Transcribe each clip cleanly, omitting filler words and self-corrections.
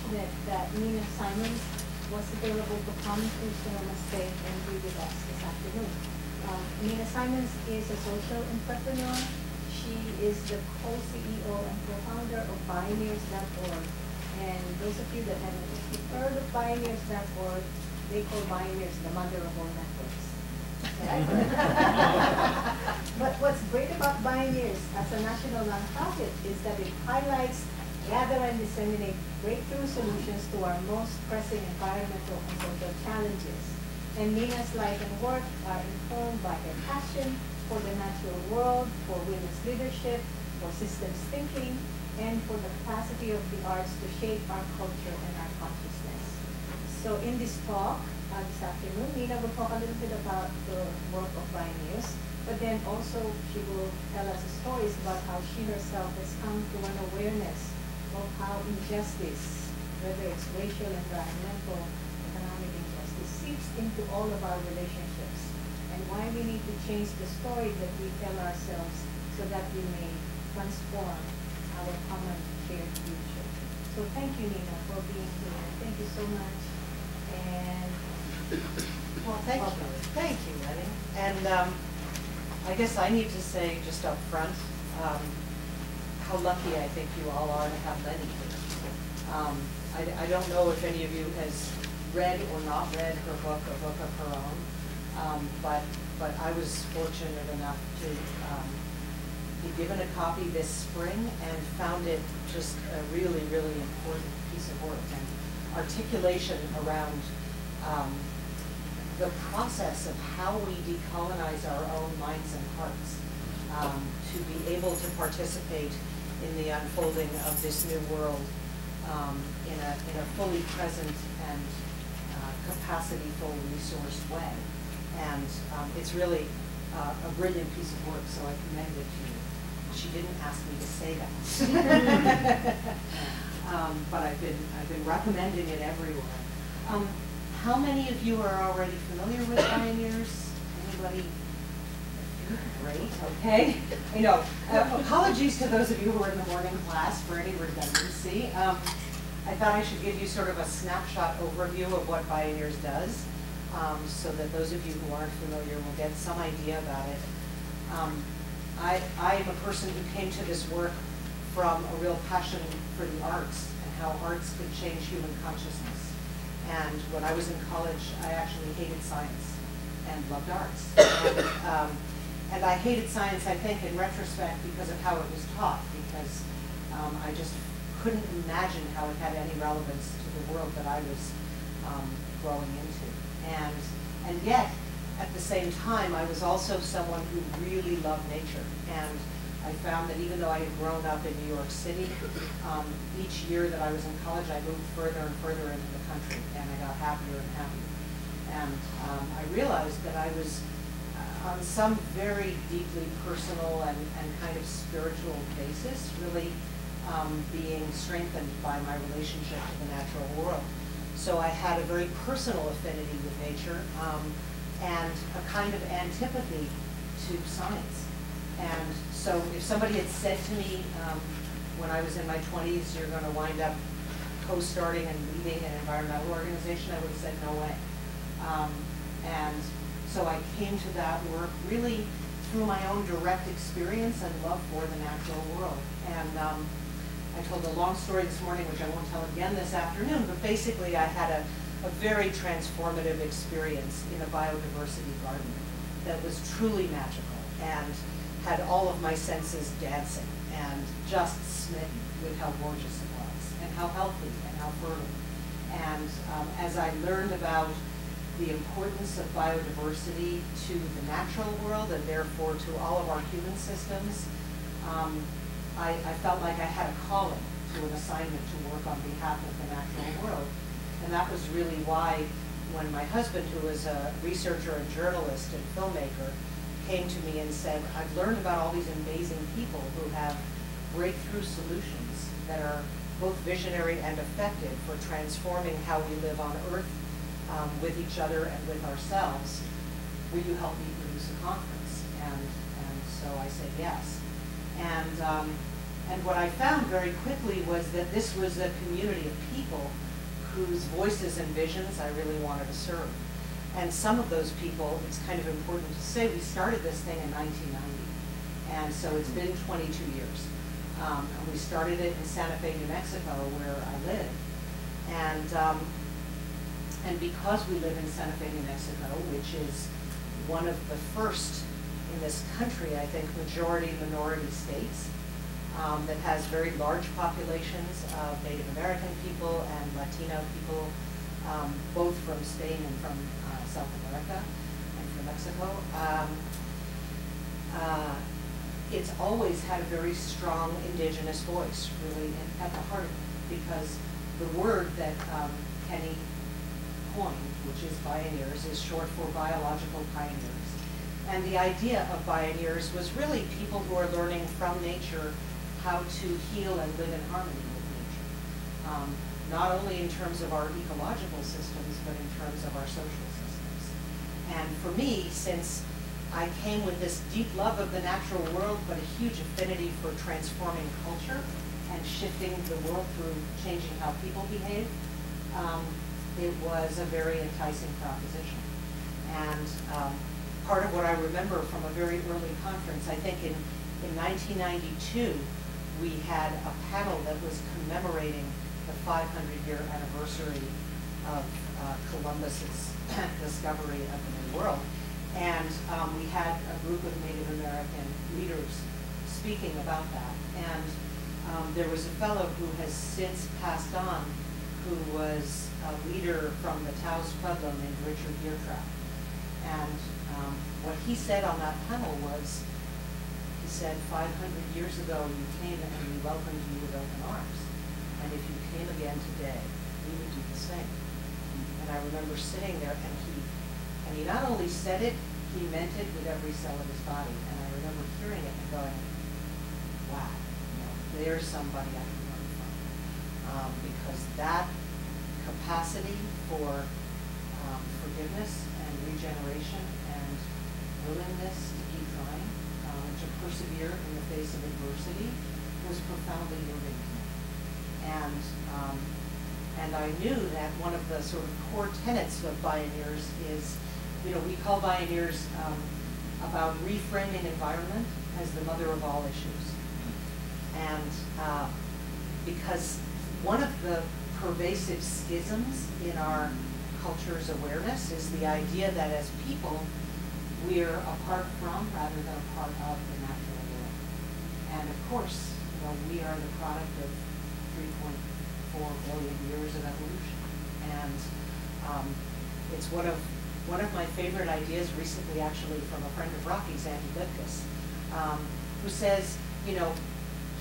fortunate that Nina Simons was available to come to Sonoma State and be with us this afternoon. Nina Simons is a social entrepreneur. She is the co-CEO and co-founder of Bioneers.org. And those of you that haven't heard of Bioneers.org, they call Bioneers the mother of all networks. Right? But what's great about Bioneers as a national nonprofit is that it highlights, gather and disseminate breakthrough solutions to our most pressing environmental and social challenges. And Nina's life and work are informed by her passion for the natural world, for women's leadership, for systems thinking, and for the capacity of the arts to shape our culture and our consciousness. So in this talk, this afternoon, Nina will talk a little bit about the work of Bioneers, but then also she will tell us stories about how she herself has come to an awareness of how injustice, whether it's racial, environmental, economic injustice, seeps into all of our relationships, and why we need to change the story that we tell ourselves so that we may transform our common shared future. So thank you, Nina, for being here. Thank you so much. And well, thank you. Thank you, Lenny. And I guess I need to say just up front how lucky I think you all are to have Lenny here. I don't know if any of you has read or not read her book, a book of her own, but I was fortunate enough to be given a copy this spring and found it just a really, really important piece of work and articulation around the process of how we decolonize our own minds and hearts to be able to participate in the unfolding of this new world in a fully present and capacity-full, resourced way. And it's really a brilliant piece of work, so I commend it to you. She didn't ask me to say that, but I've been recommending it everywhere. How many of you are already familiar with Bioneers? Anybody? Great, okay. I know. Apologies to those of you who are in the morning class for any redundancy. I thought I should give you sort of a snapshot overview of what Bioneers does, so that those of you who aren't familiar will get some idea about it. I am a person who came to this work from a real passion for the arts and how arts could change human consciousness. And when I was in college, I actually hated science and loved arts. And I hated science, I think, in retrospect because of how it was taught, because I just couldn't imagine how it had any relevance to the world that I was growing into. And yet, at the same time, I was also someone who really loved nature. And I found that even though I had grown up in New York City, each year that I was in college, I moved further and further into the country, and I got happier and happier. And I realized that I was on some very deeply personal and kind of spiritual basis, really being strengthened by my relationship to the natural world. So I had a very personal affinity with nature and a kind of antipathy to science. And so if somebody had said to me when I was in my 20s, you're going to wind up co-starting and leading an environmental organization, I would have said no way. And so I came to that work really through my own direct experience and love for the natural world. And I told a long story this morning, which I won't tell again this afternoon, but basically I had a very transformative experience in a biodiversity garden that was truly magical and had all of my senses dancing and just smitten with how gorgeous it was and how healthy and how fertile. And as I learned about the importance of biodiversity to the natural world and therefore to all of our human systems, I felt like I had a calling to an assignment to work on behalf of the natural world. And that was really why when my husband, who is a researcher and journalist and filmmaker, came to me and said, I've learned about all these amazing people who have breakthrough solutions that are both visionary and effective for transforming how we live on Earth with each other and with ourselves. Will you help me produce a conference? And so I said yes. And And what I found very quickly was that this was a community of people whose voices and visions I really wanted to serve. And some of those people, it's kind of important to say, we started this thing in 1990. And so it's been 22 years. And we started it in Santa Fe, New Mexico, where I live. And because we live in Santa Fe, New Mexico, which is one of the first in this country, I think, majority-minority states, that has very large populations of Native American people and Latino people, both from Spain and from South America and from Mexico. It's always had a very strong indigenous voice, really, at the heart of it, because the word that Kenny coined, which is Bioneers, is short for biological pioneers. And the idea of Bioneers was really people who are learning from nature how to heal and live in harmony with nature. Not only in terms of our ecological systems, but in terms of our social systems. And for me, since I came with this deep love of the natural world, but a huge affinity for transforming culture and shifting the world through changing how people behave, it was a very enticing proposition. And part of what I remember from a very early conference, I think in 1992, we had a panel that was commemorating the 500-year anniversary of Columbus's discovery of the New World. And we had a group of Native American leaders speaking about that. And there was a fellow who has since passed on, who was a leader from the Taos Pueblo named Richard Deertrap. And what he said on that panel was, he said, 500 years ago you came and we welcomed you with open arms. And if you came again today, we would do the same. And I remember sitting there, and he not only said it, he meant it with every cell of his body. And I remember hearing it and going, wow, there's somebody I can learn from. Because that capacity for forgiveness and regeneration and willingness to keep trying, to persevere in the face of adversity, was profoundly moving to me. And I knew that one of the sort of core tenets of Bioneers is, we call Bioneers about reframing environment as the mother of all issues. And because one of the pervasive schisms in our culture's awareness is the idea that as people, we're apart from rather than a part of the natural world. And of course, we are the product of 3.4 billion years of evolution. And it's one of my favorite ideas recently, actually, from a friend of Rocky's, Andy Lipkiss, who says,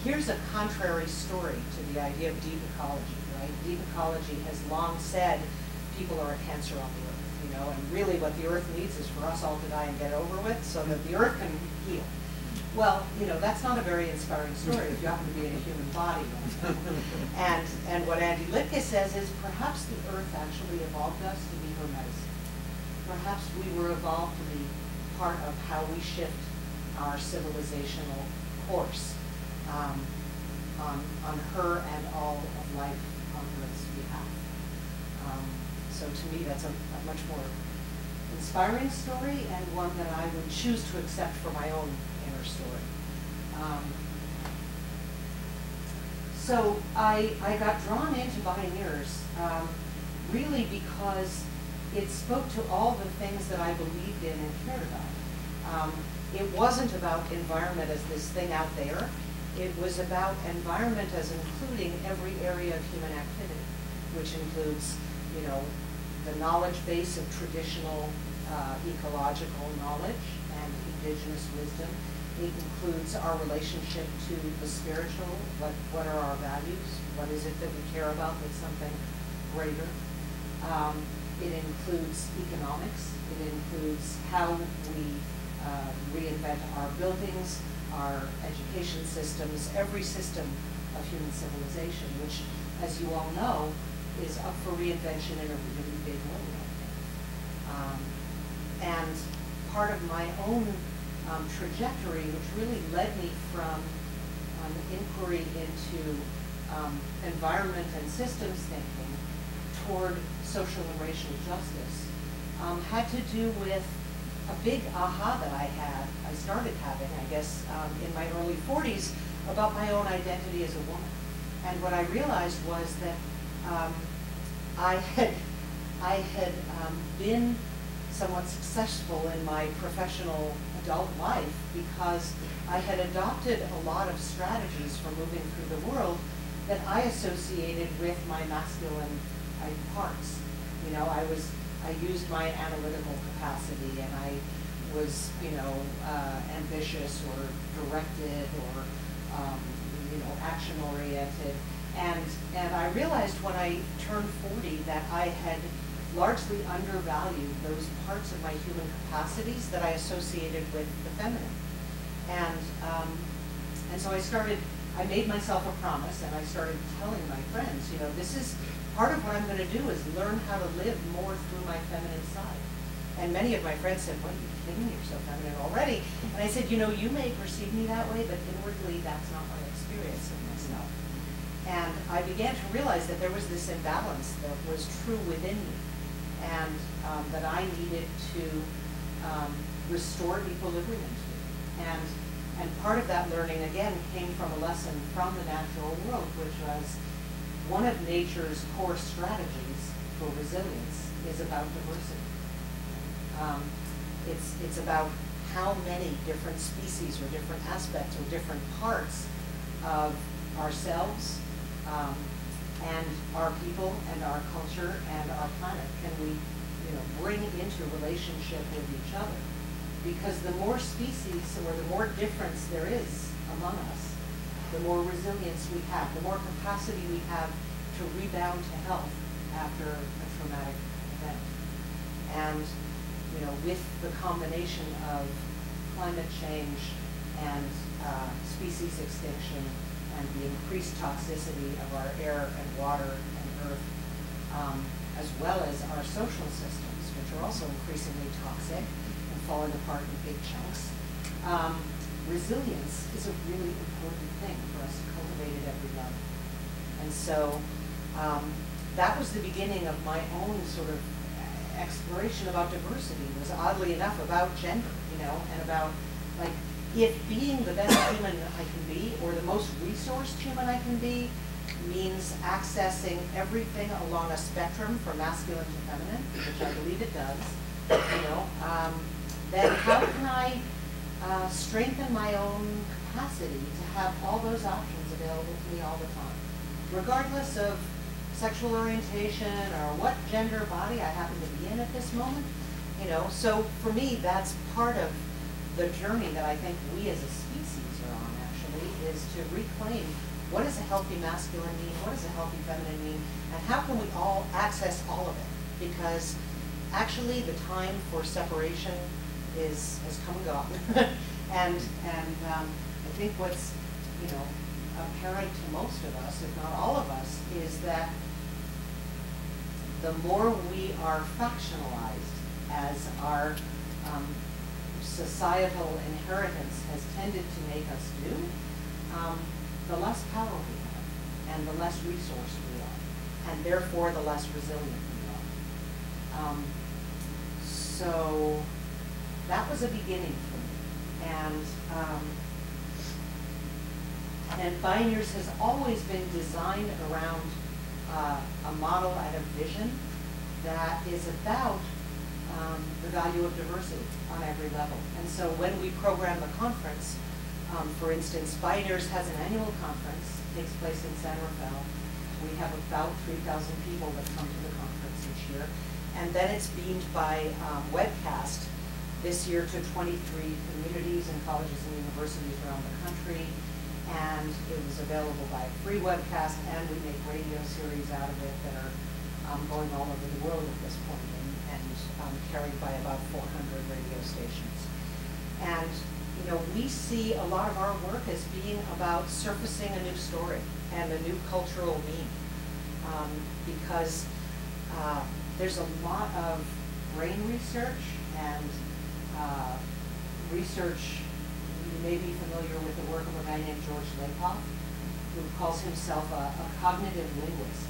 here's a contrary story to the idea of deep ecology, right? Deep ecology has long said people are a cancer on the earth. And really what the earth needs is for us all to die and get over with so that the earth can heal. Well, that's not a very inspiring story if you happen to be in a human body. And what Andy Litka says is perhaps the earth actually evolved us to be her medicine. Perhaps we were evolved to be part of how we shift our civilizational course on her and all of life on Earth's behalf. So to me, that's a much more inspiring story, and one that I would choose to accept for my own inner story. So I got drawn into Bioneers really because it spoke to all the things that I believed in and cared about. It wasn't about environment as this thing out there. It was about environment as including every area of human activity, which includes, the knowledge base of traditional ecological knowledge and indigenous wisdom. It includes our relationship to the spiritual, what are our values, what is it that we care about that's something greater. It includes economics, it includes how we reinvent our buildings, our education systems, every system of human civilization, which, as you all know, is up for reinvention in a really big way, I think. And part of my own trajectory, which really led me from inquiry into environment and systems thinking toward social and racial justice had to do with a big aha that I started having, I guess, in my early 40s about my own identity as a woman. And what I realized was that I had been somewhat successful in my professional adult life because I had adopted a lot of strategies for moving through the world that I associated with my masculine parts. You know, I used my analytical capacity, and I was, ambitious or directed or, action-oriented. And I realized when I turned 40 that I had largely undervalued those parts of my human capacities that I associated with the feminine. And so I made myself a promise, and I started telling my friends, this is part of what I'm going to do is learn how to live more through my feminine side. And many of my friends said, what, are you kidding? You're so feminine already. And I said, you may perceive me that way, but inwardly that's not my experience of myself. And I began to realize that there was this imbalance that was true within me, and that I needed to restore equilibrium to. And part of that learning, again, came from a lesson from the natural world, which was one of nature's core strategies for resilience is about diversity. It's about how many different species or different aspects or different parts of ourselves and our people and our culture and our planet can we bring into relationship with each other. Because the more species or the more difference there is among us, the more resilience we have, the more capacity we have to rebound to health after a traumatic event. And with the combination of climate change and species extinction and the increased toxicity of our air and water and earth, as well as our social systems, which are also increasingly toxic and falling apart in big chunks, resilience is a really important thing for us to cultivate at every level. And so that was the beginning of my own sort of exploration about diversity. It was oddly enough about gender, and about like if being the best human I can be or the most resourced human I can be means accessing everything along a spectrum from masculine to feminine, which I believe it does, then how can I strengthen my own capacity to have all those options available to me all the time, regardless of sexual orientation or what gender body I happen to be in at this moment, So for me, that's part of the journey that I think we as a species are on, actually, is to reclaim what does a healthy masculine mean, what does a healthy feminine mean, and how can we all access all of it? Because actually the time for separation has come and gone. and I think what's, apparent to most of us, if not all of us, is that the more we are factionalized as our societal inheritance has tended to make us do, the less power we have, and the less resourced we are, and therefore the less resilient we are. So that was a beginning for me. And Bioneers has always been designed around a model and a vision that is about the value of diversity on every level. And so when we program the conference, for instance, Bioneers has an annual conference, takes place in San Rafael. We have about 3,000 people that come to the conference each year. And then it's beamed by webcast this year to 23 communities and colleges and universities around the country. And it was available by free webcast, and we make radio series out of it that are going all over the world at this point and carried by about 400 radio stations. And we see a lot of our work as being about surfacing a new story and a new cultural meaning, because there's a lot of brain research and research may be familiar with the work of a guy named George Lakoff, who calls himself a cognitive linguist.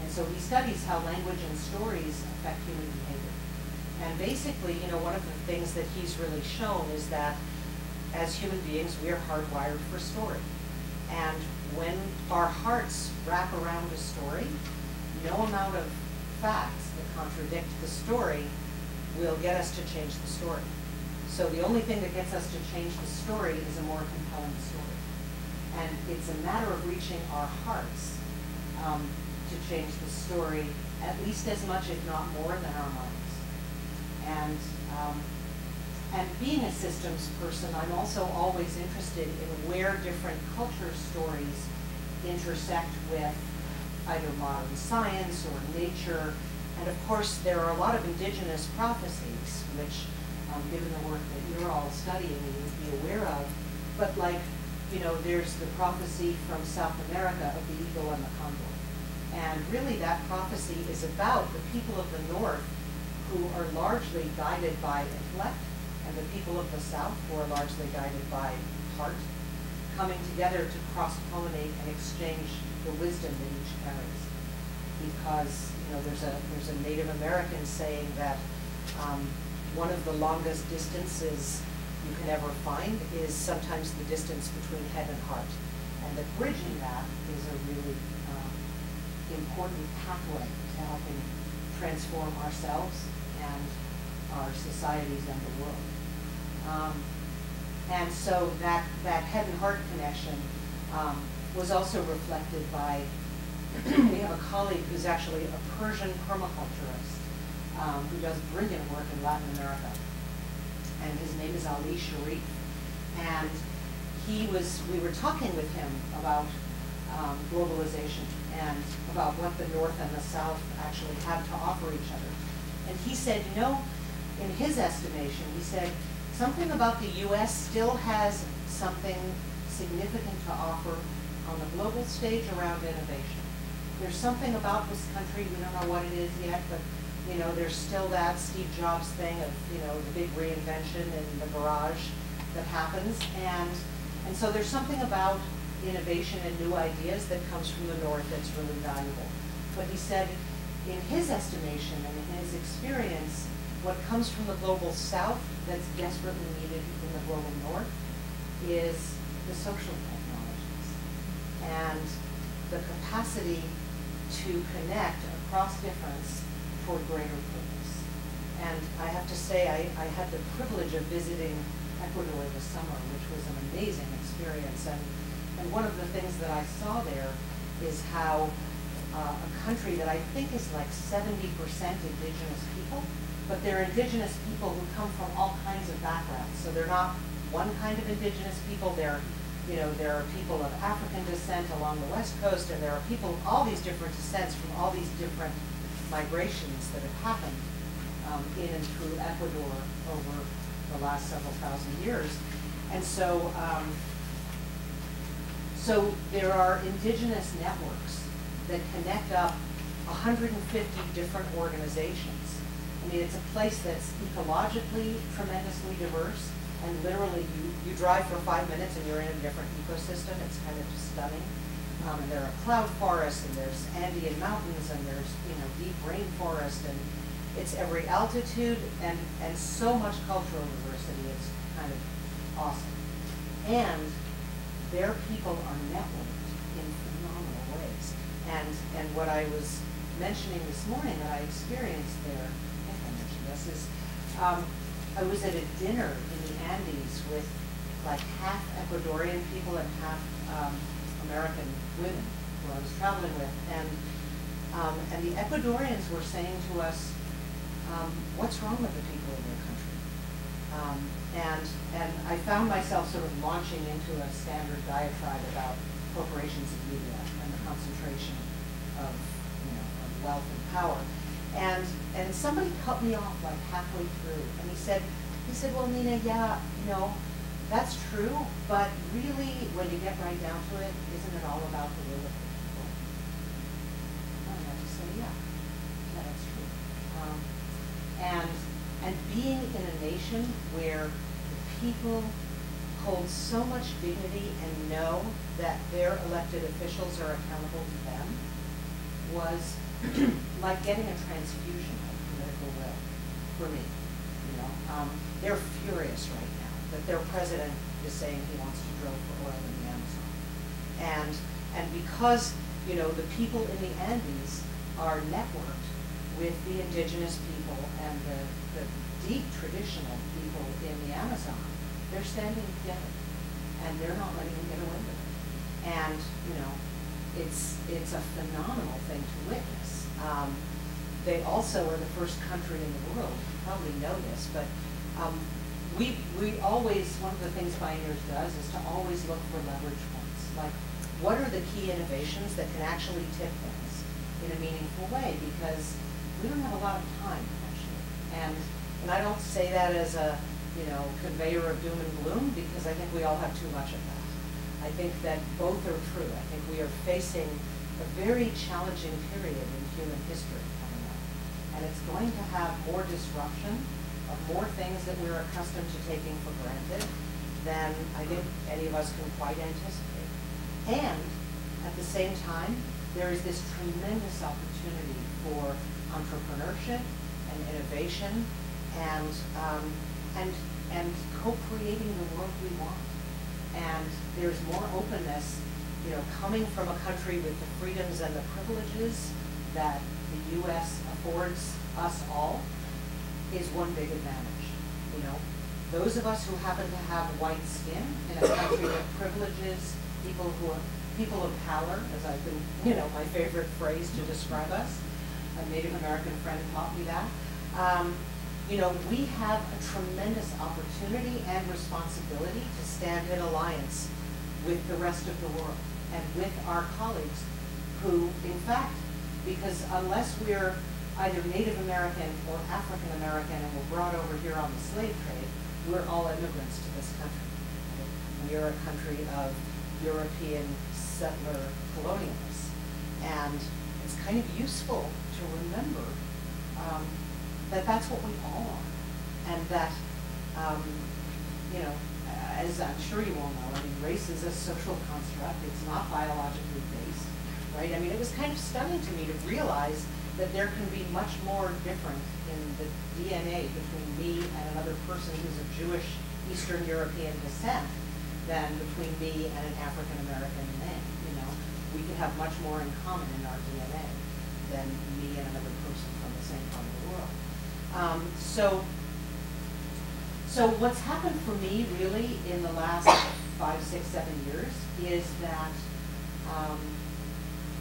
And so he studies how language and stories affect human behavior. And basically, one of the things that he's really shown is that as human beings, we are hardwired for story. And when our hearts wrap around a story, no amount of facts that contradict the story will get us to change the story. So the only thing that gets us to change the story is a more compelling story. And it's a matter of reaching our hearts to change the story at least as much, if not more, than our minds. And being a systems person, I'm also always interested in where different culture stories intersect with either modern science or nature. And of course, there are a lot of indigenous prophecies, which, given the work that you're all studying, you would be aware of. But there's the prophecy from South America of the eagle and the condor. And really that prophecy is about the people of the North who are largely guided by intellect, and the people of the South who are largely guided by heart, coming together to cross-pollinate and exchange the wisdom that each carries. Because there's a Native American saying that one of the longest distances you can ever find is sometimes the distance between head and heart. And that bridging that is a really important pathway to helping transform ourselves and our societies and the world. And so that head and heart connection was also reflected by, we have a colleague who's actually a Persian permaculturist who does brilliant work in Latin America. And his name is allyship. And we were talking with him about globalization and about what the North and the South actually have to offer each other. And he said, in his estimation, he said, something about the US still has something significant to offer on the global stage around innovation. There's something about this country, we don't know what it is yet, but there's still that Steve Jobs thing of, the big reinvention in the garage that happens. And so there's something about innovation and new ideas that comes from the North that's really valuable. But he said, in his estimation and in his experience, what comes from the global South that's desperately needed in the global North is the social technologies and the capacity to connect across difference toward greater purpose. And I have to say, I had the privilege of visiting Ecuador this summer, which was an amazing experience. And one of the things that I saw there is how a country that I think is like 70% indigenous people, but they're indigenous people who come from all kinds of backgrounds. So they're not one kind of indigenous people. There are people of African descent along the West Coast, and there are people of all these different descents from all these different migrations that have happened in and through Ecuador over the last several thousand years. And so, so there are indigenous networks that connect up 150 different organizations. I mean, it's a place that's ecologically tremendously diverse, and literally you drive for 5 minutes and you're in a different ecosystem. It's kind of stunning. And there are cloud forests, and there's Andean mountains, and there's deep rainforest, and it's every altitude and so much cultural diversity. It's kind of awesome. And their people are networked in phenomenal ways. And what I was mentioning this morning that I experienced there, I think I mentioned this, is I was at a dinner in the Andes with like half Ecuadorian people and half American women who I was traveling with. And the Ecuadorians were saying to us, what's wrong with the people in your country? And I found myself sort of launching into a standard diatribe about corporations and media and the concentration of wealth and power. And somebody cut me off like halfway through, and he said, well, Nina, yeah, that's true, but really, when you get right down to it, isn't it all about the will of the people? And I had to say, yeah, that's true. And being in a nation where the people hold so much dignity and know that their elected officials are accountable to them was like getting a transfusion of political will for me. You know, they're furious right now that their president is saying he wants to drill for oil in the Amazon, and because you know the people in the Andes are networked with the indigenous people and the deep traditional people in the Amazon, they're standing together, and they're not letting them get away with it. And you know, it's a phenomenal thing to witness. They also are the first country in the world. You probably know this, but we always, one of the things Bioneers does is to always look for leverage points. Like, what are the key innovations that can actually tip things in a meaningful way? Because we don't have a lot of time, actually. And I don't say that as a, you know, conveyor of doom and gloom, because I think we all have too much of that. I think that both are true. I think we are facing a very challenging period in human history coming up. And it's going to have more disruption of more things that we're accustomed to taking for granted than I think any of us can quite anticipate. And at the same time, there is this tremendous opportunity for entrepreneurship and innovation and co-creating the world we want. And there's more openness, you know, coming from a country with the freedoms and the privileges that the U.S. affords us all is one big advantage. You know, those of us who happen to have white skin in a country with privileges, people of power, as I've been, you know, my favorite phrase to describe us. A Native American friend taught me that. You know, we have a tremendous opportunity and responsibility to stand in alliance with the rest of the world and with our colleagues who, in fact, because unless we're either Native American or African American and we're brought over here on the slave trade, we're all immigrants to this country. We are a country of European settler colonialists. And it's kind of useful to remember that that's what we all are. And that, you know, as I'm sure you all know, I mean, race is a social construct. It's not biologically based, right? I mean, it was kind of stunning to me to realize that there can be much more different in the DNA between me and another person who's of Jewish Eastern European descent than between me and an African American man. You know, we could have much more in common in our DNA than me and another person from the same part of the world. So what's happened for me really in the last 5, 6, 7 years is that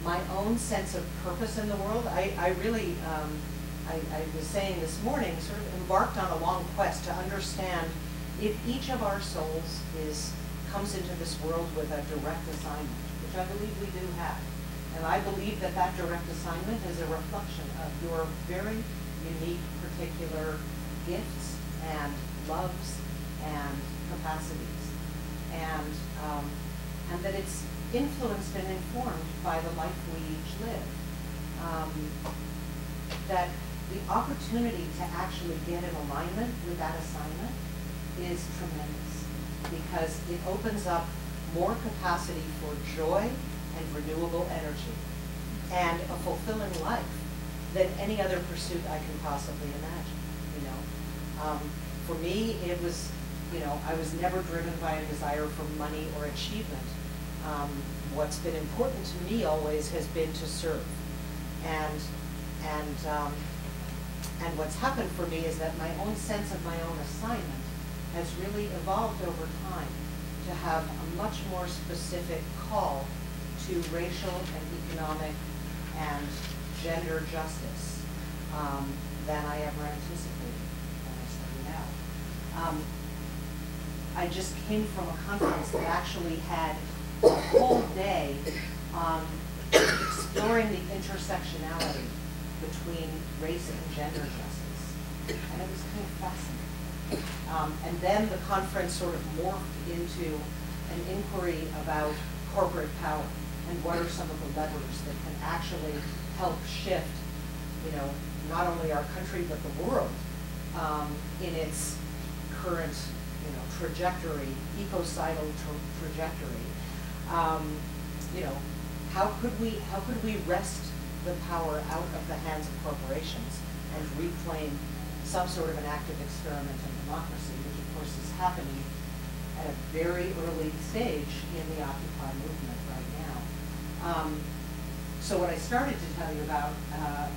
my own sense of purpose in the world, I really, I was saying this morning, sort of embarked on a long quest to understand if each of our souls comes into this world with a direct assignment, which I believe we do have. And I believe that that direct assignment is a reflection of your very unique, particular gifts and loves and capacities. And that it's influenced and informed by the life we each live. That the opportunity to actually get in alignment with that assignment is tremendous, because it opens up more capacity for joy and renewable energy and a fulfilling life than any other pursuit I can possibly imagine. You know, for me, it was, you know, I was never driven by a desire for money or achievement. What's been important to me always has been to serve, and what's happened for me is that my own sense of my own assignment has really evolved over time to have a much more specific call to racial and economic and gender justice than I ever anticipated when I started out. I just came from a conference that actually had a whole day on exploring the intersectionality between race and gender justice, and it was kind of fascinating. And then the conference sort of morphed into an inquiry about corporate power and what are some of the levers that can actually help shift, you know, not only our country but the world in its current, you trajectory, ecocidal trajectory, how could we wrest the power out of the hands of corporations and reclaim some sort of an active experiment in democracy, which of course is happening at a very early stage in the Occupy movement right now. So what I started to tell you about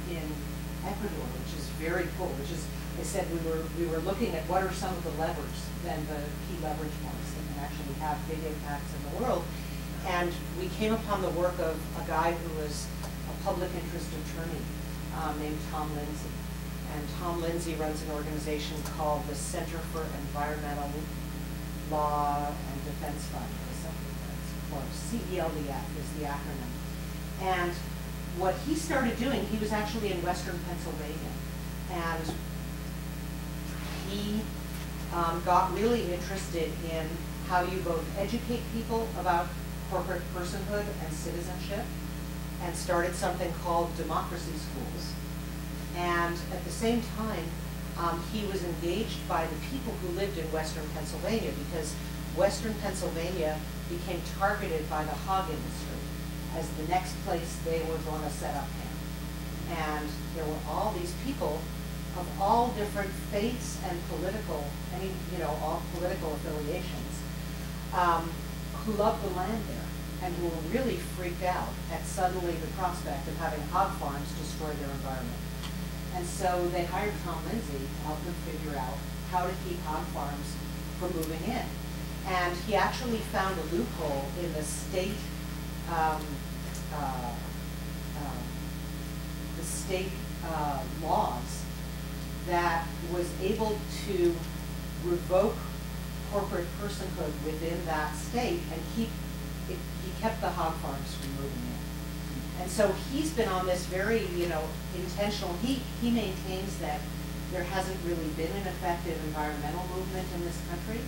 in Ecuador, which is very cool, which is, I said we were looking at what are some of the levers, then the key leverage points that can actually have big impacts in the world. And we came upon the work of a guy who was a public interest attorney named Tom Lindsay. And Tom Lindsay runs an organization called the Center for Environmental Law and Defense Fund, or something that's close. CELDF is the acronym. And what he started doing, he was actually in Western Pennsylvania. And he got really interested in how you both educate people about corporate personhood and citizenship, and started something called democracy schools. And at the same time, he was engaged by the people who lived in Western Pennsylvania, because Western Pennsylvania became targeted by the hog industry as the next place they were going to set up camp. And there were all these people of all different faiths and political, all political affiliations, who loved the land there and who were really freaked out at suddenly the prospect of having hog farms destroy their environment. And so they hired Tom Lindsay to help them figure out how to keep hog farms from moving in. And he actually found a loophole in the state laws that was able to revoke corporate personhood within that state, and he kept the hog farms from moving in. And so he's been on this very, intentional, he maintains that there hasn't really been an effective environmental movement in this country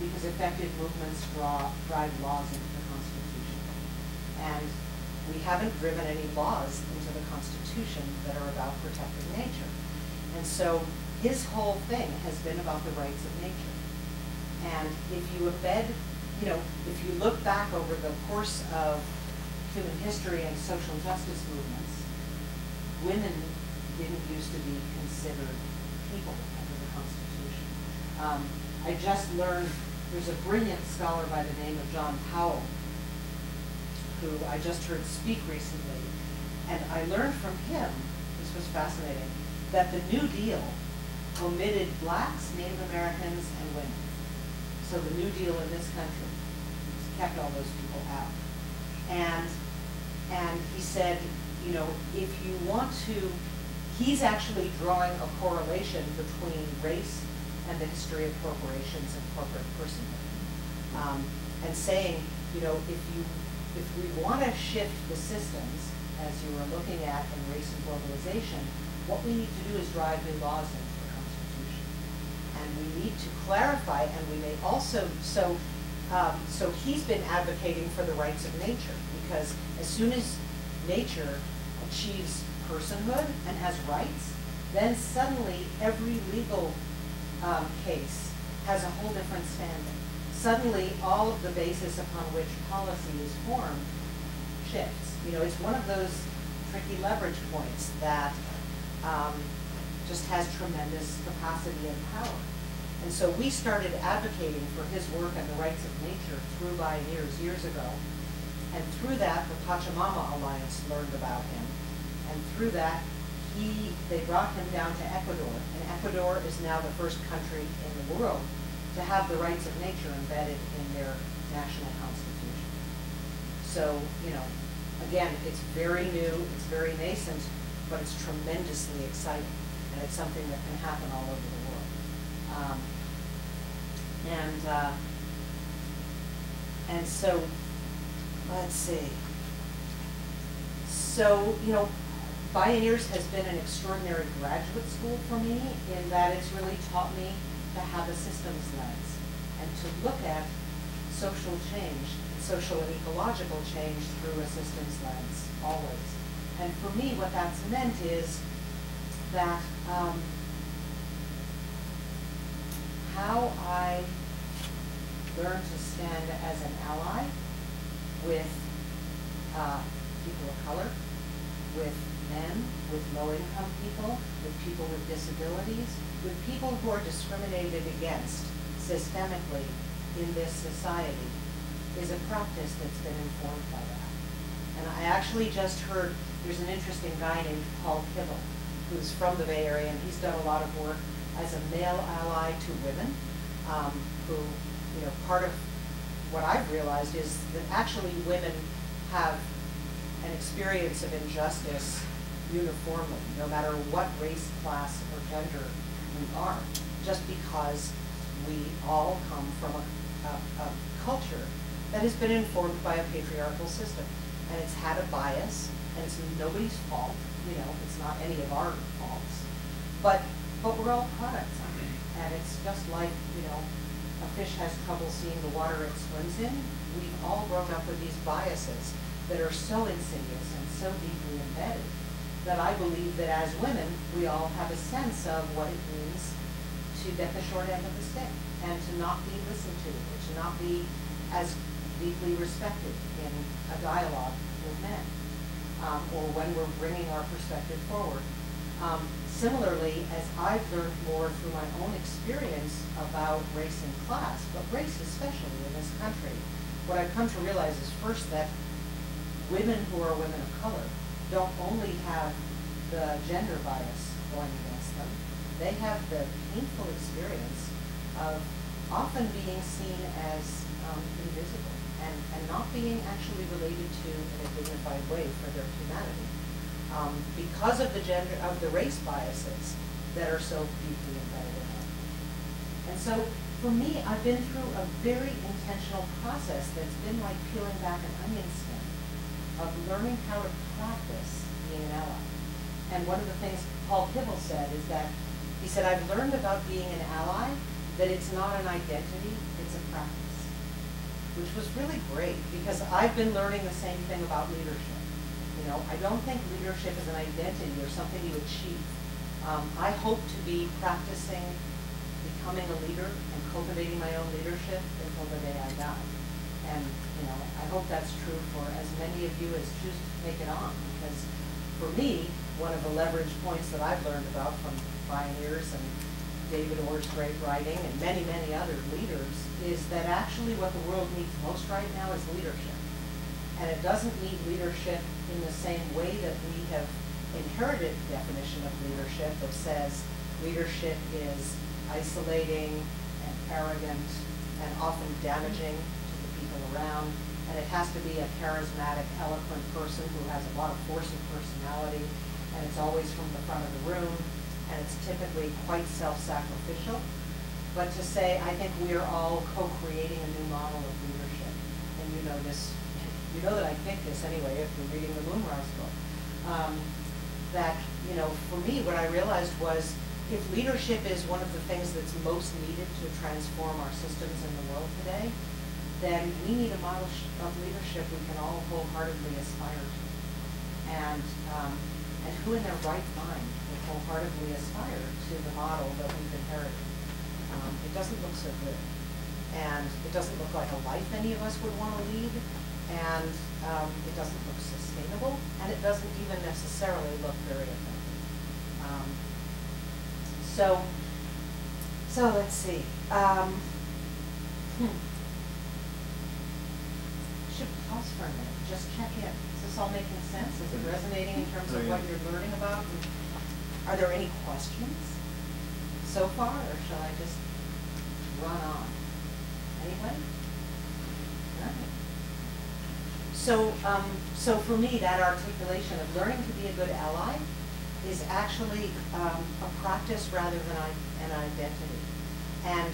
because effective movements drive laws into the Constitution. And we haven't driven any laws into the Constitution that are about protecting nature. And so his whole thing has been about the rights of nature. And if you embed, if you look back over the course of human history and social justice movements, women didn't used to be considered people under the Constitution. I just learned, there's a brilliant scholar by the name of John Powell, who I just heard speak recently, and I learned from him, this was fascinating, that the New Deal omitted blacks, Native Americans, and women. So the New Deal in this country kept all those people out. And he said, if you want to, he's actually drawing a correlation between race and the history of corporations and corporate personhood. And saying, if we want to shift the systems, as you were looking at in race and globalization, what we need to do is drive new laws into the Constitution. And we need to clarify, and we may also, so he's been advocating for the rights of nature, because as soon as nature achieves personhood and has rights, then suddenly every legal case has a whole different standing. Suddenly all of the basis upon which policy is formed shifts. It's one of those tricky leverage points that just has tremendous capacity and power. And so we started advocating for his work and the rights of nature through Bioneers years ago. And through that, the Pachamama Alliance learned about him. And through that, they brought him down to Ecuador. And Ecuador is now the first country in the world to have the rights of nature embedded in their national constitution. So, again, it's very new, it's very nascent, but it's tremendously exciting. And it's something that can happen all over the world. And so, let's see. So, Bioneers has been an extraordinary graduate school for me in that it's really taught me to have a systems lens and to look at social change, social and ecological change through a systems lens, always. And for me, what that's meant is that how I learn to stand as an ally with people of color, with men, with low-income people, with people with disabilities, with people who are discriminated against systemically in this society, is a practice that's been informed by that. And I actually just heard, there's an interesting guy named Paul Kibble, who's from the Bay Area, and he's done a lot of work as a male ally to women, who, you know, part of what I've realized is that actually women have an experience of injustice uniformly, no matter what race, class, or gender we are, just because we all come from a culture that has been informed by a patriarchal system. And it's had a bias, and it's nobody's fault, you know, it's not any of our faults. But we're all products of it. And it's just like, you know, a fish has trouble seeing the water it swims in. We've all grown up with these biases that are so insidious and so deeply embedded that I believe that as women, we all have a sense of what it means to get the short end of the stick and to not be listened to, or to not be as deeply respected in a dialogue with men, or when we're bringing our perspective forward. Similarly, as I've learned more through my own experience about race and class, but race especially in this country, what I've come to realize is first that women who are women of color don't only have the gender bias going against them, they have the painful experience of often being seen as invisible and not being actually related to in a dignified way for their humanity. Because of the race biases that are so deeply embedded in our culture. And so, for me, I've been through a very intentional process that's been like peeling back an onion skin of learning how to practice being an ally. And one of the things Paul Kibble said is that, he said, I've learned about being an ally that it's not an identity, it's a practice. Which was really great, because I've been learning the same thing about leadership. You know, I don't think leadership is an identity or something you achieve. I hope to be practicing becoming a leader and cultivating my own leadership until the day I die. And, you know, I hope that's true for as many of you as choose to take it on, because for me, one of the leverage points that I've learned about from Bioneers and David Orr's great writing and many, many other leaders is that actually what the world needs most right now is leadership. And it doesn't need leadership in the same way that we have inherited the definition of leadership that says leadership is isolating and arrogant and often damaging to the people around. And it has to be a charismatic, eloquent person who has a lot of force of personality, and it's always from the front of the room, and it's typically quite self-sacrificial. But to say, I think we are all co-creating a new model of leadership. And you know this, you know that I picked this anyway if you're reading the Moonrise book. That, you know, for me, what I realized was if leadership is one of the things that's most needed to transform our systems in the world today, then we need a model of leadership we can all wholeheartedly aspire to. And who in their right mind would wholeheartedly aspire to the model that we've inherited? It doesn't look so good. And it doesn't look like a life any of us would want to lead. And it doesn't look sustainable. And it doesn't even necessarily look very effective. So let's see. Should pause for a minute, just check in. Is this all making sense? Is it resonating in terms of what you're learning about? Are there any questions so far, or shall I just run on? Anybody? All right. So for me, that articulation of learning to be a good ally is actually a practice rather than an identity. And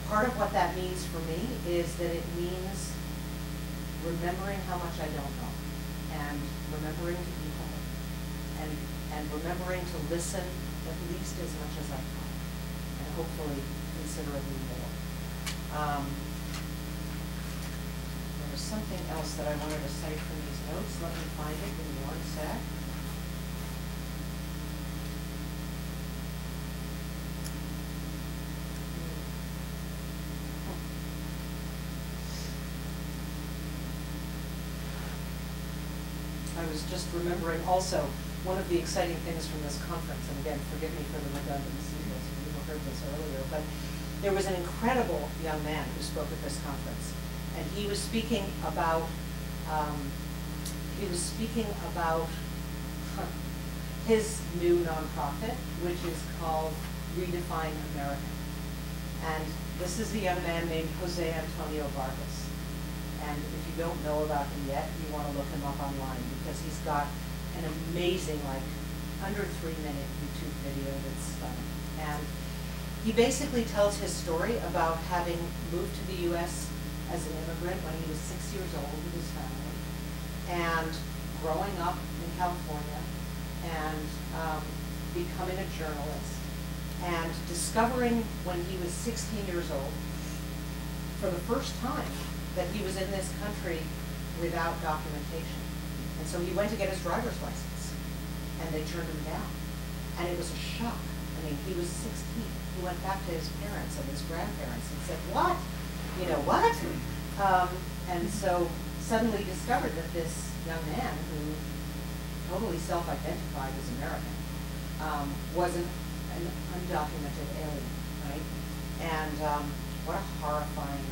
part of what that means for me is that it means remembering how much I don't know, and remembering to be humble, and remembering to listen at least as much as I can, and hopefully considerably more. There was something else that I wanted to cite from these notes. Let me find it. Give me one sec. I was just remembering also one of the exciting things from this conference, and again, forgive me for the redundancy, as you heard this earlier, but there was an incredible young man who spoke at this conference, and he was speaking about his new nonprofit, which is called Redefine America. And this is a young man named Jose Antonio Vargas. And if you don't know about him yet, you want to look him up online because he's got an amazing, like, under 3-minute YouTube video that's stunning. And he basically tells his story about having moved to the US as an immigrant when he was 6 years old with his family, and growing up in California, and becoming a journalist, and discovering when he was 16 years old, for the first time, that he was in this country without documentation. And so he went to get his driver's license, and they turned him down. And it was a shock. I mean, he was 16. He went back to his parents and his grandparents and said, what? You know, what? And so suddenly discovered that this young man, who totally self-identified as American, was an undocumented alien, right? And what a horrifying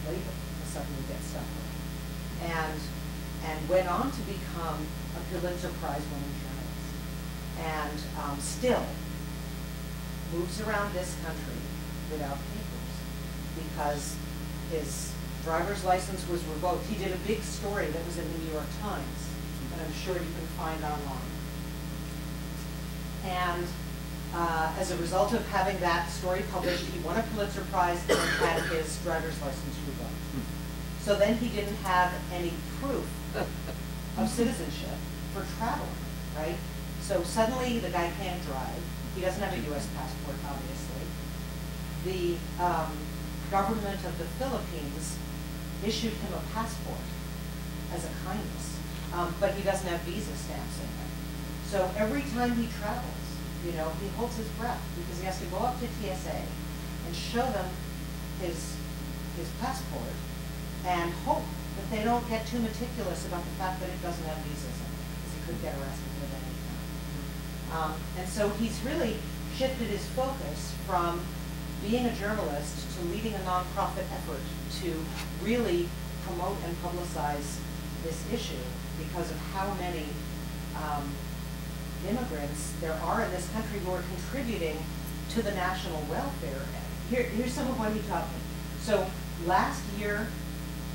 label to suddenly get stuck with. And went on to become a Pulitzer Prize-winning journalist. And still moves around this country without papers because his driver's license was revoked. He did a big story that was in the New York Times that I'm sure you can find online. And as a result of having that story published, he won a Pulitzer Prize and had his driver's license revoked. So then he didn't have any proof of citizenship for traveling, right? So suddenly the guy can't drive. He doesn't have a U.S. passport, obviously. The government of the Philippines issued him a passport as a kindness, but he doesn't have visa stamps in it. So every time he travels, you know, he holds his breath because he has to go up to TSA and show them his passport and hope that they don't get too meticulous about the fact that it doesn't have visas in it, because he could get arrested at any time. And so he's really shifted his focus from being a journalist to leading a nonprofit effort to really promote and publicize this issue because of how many immigrants there are in this country who are contributing to the national welfare. Here's some of what he taught me. So last year,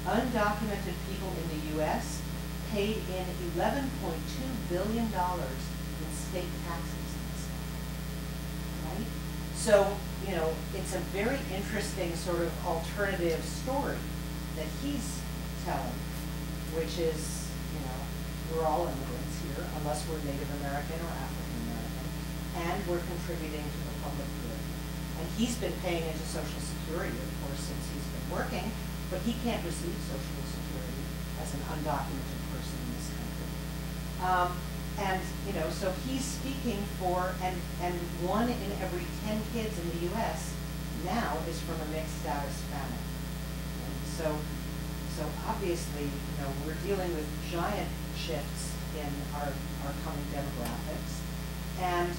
undocumented people in the U.S. paid in $11.2 billion in state taxes in this country, right? So, you know, it's a very interesting sort of alternative story that he's telling, which is, you know, we're all immigrants here, unless we're Native American or African American, and we're contributing to the public good. And he's been paying into Social Security, of course, since he's been working, but he can't receive Social Security as an undocumented person in this country. And, you know, so he's speaking for, and 1 in every 10 kids in the U.S. now is from a mixed status family. And so obviously, you know, we're dealing with giant shifts in our coming demographics. And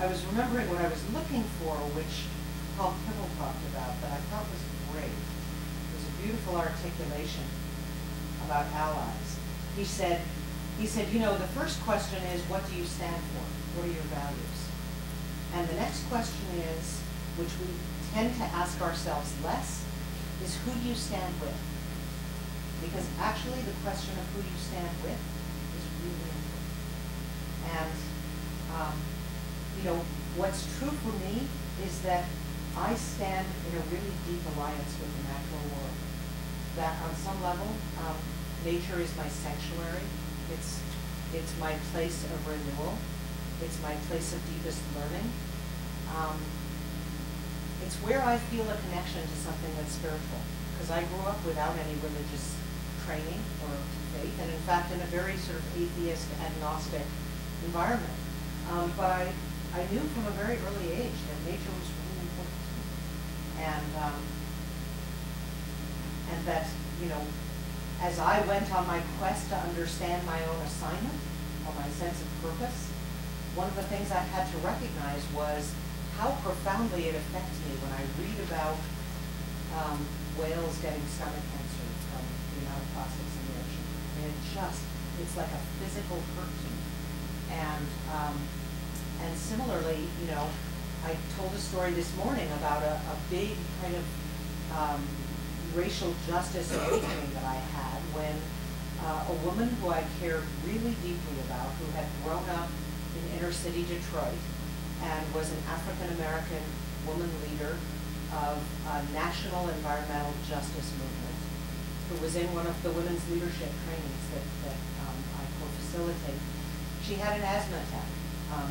I was remembering what I was looking for, which Paul Kimmel talked about, that I thought was great. It was a beautiful articulation about allies. He said, you know, the first question is, what do you stand for? What are your values? And the next question is, which we tend to ask ourselves less, is who do you stand with? Because actually the question of who you stand with is really important. And, you know, what's true for me is that I stand in a really deep alliance with the natural world. That on some level, nature is my sanctuary. It's my place of renewal. It's my place of deepest learning. It's where I feel a connection to something that's spiritual, because I grew up without any religious training or faith, and in fact in a very sort of atheist, agnostic environment. But I knew from a very early age that nature was really important to me. And that, you know, as I went on my quest to understand my own assignment, or my sense of purpose, one of the things I had to recognize was how profoundly it affects me when I read about whales getting stomach cancer from the amount of plastics in the ocean. I mean, it's like a physical hurt to me. And similarly, you know, I told a story this morning about a big kind of racial justice awakening that I had when a woman who I cared really deeply about, who had grown up in inner city Detroit and was an African-American woman leader of a national environmental justice movement, who was in one of the women's leadership trainings that I co-facilitate. She had an asthma attack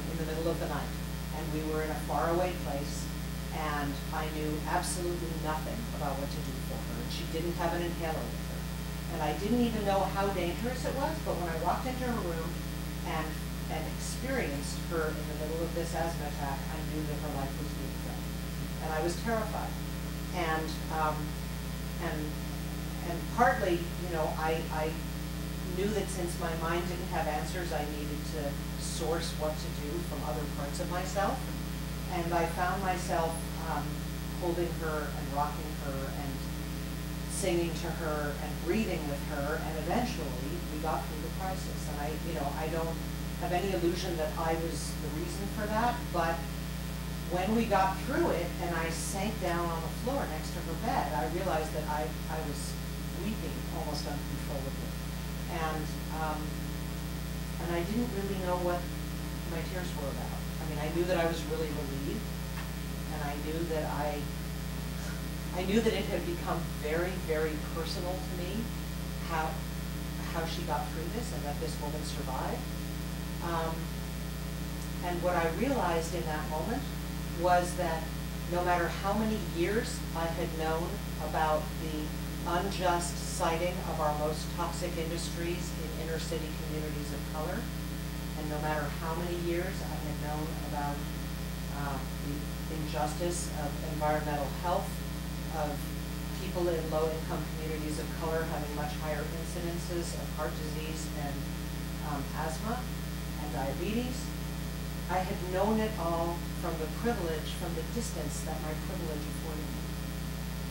in the middle of the night, and we were in a faraway place, and I knew absolutely nothing about what to do for her. She didn't have an inhaler with her, and I didn't even know how dangerous it was, but when I walked into her room and experienced her in the middle of this asthma attack, I knew that her life was being threatened. And I was terrified. And partly, you know, I knew that since my mind didn't have answers, I needed to source what to do from other parts of myself. And I found myself holding her and rocking her and singing to her and breathing with her, and eventually we got through the crisis. And I don't have any illusion that I was the reason for that, but when we got through it and I sank down on the floor next to her bed, I realized that I was weeping almost uncontrollably. And I didn't really know what my tears were about. I mean, I knew that I was really relieved, and I knew that it had become very, very personal to me how she got through this and that this woman survived. And what I realized in that moment was that no matter how many years I had known about the unjust siting of our most toxic industries in inner city communities of color, and no matter how many years I had known about the injustice of environmental health, of people in low-income communities of color having much higher incidences of heart disease and asthma and diabetes, I had known it all from the privilege, from the distance that my privilege afforded me.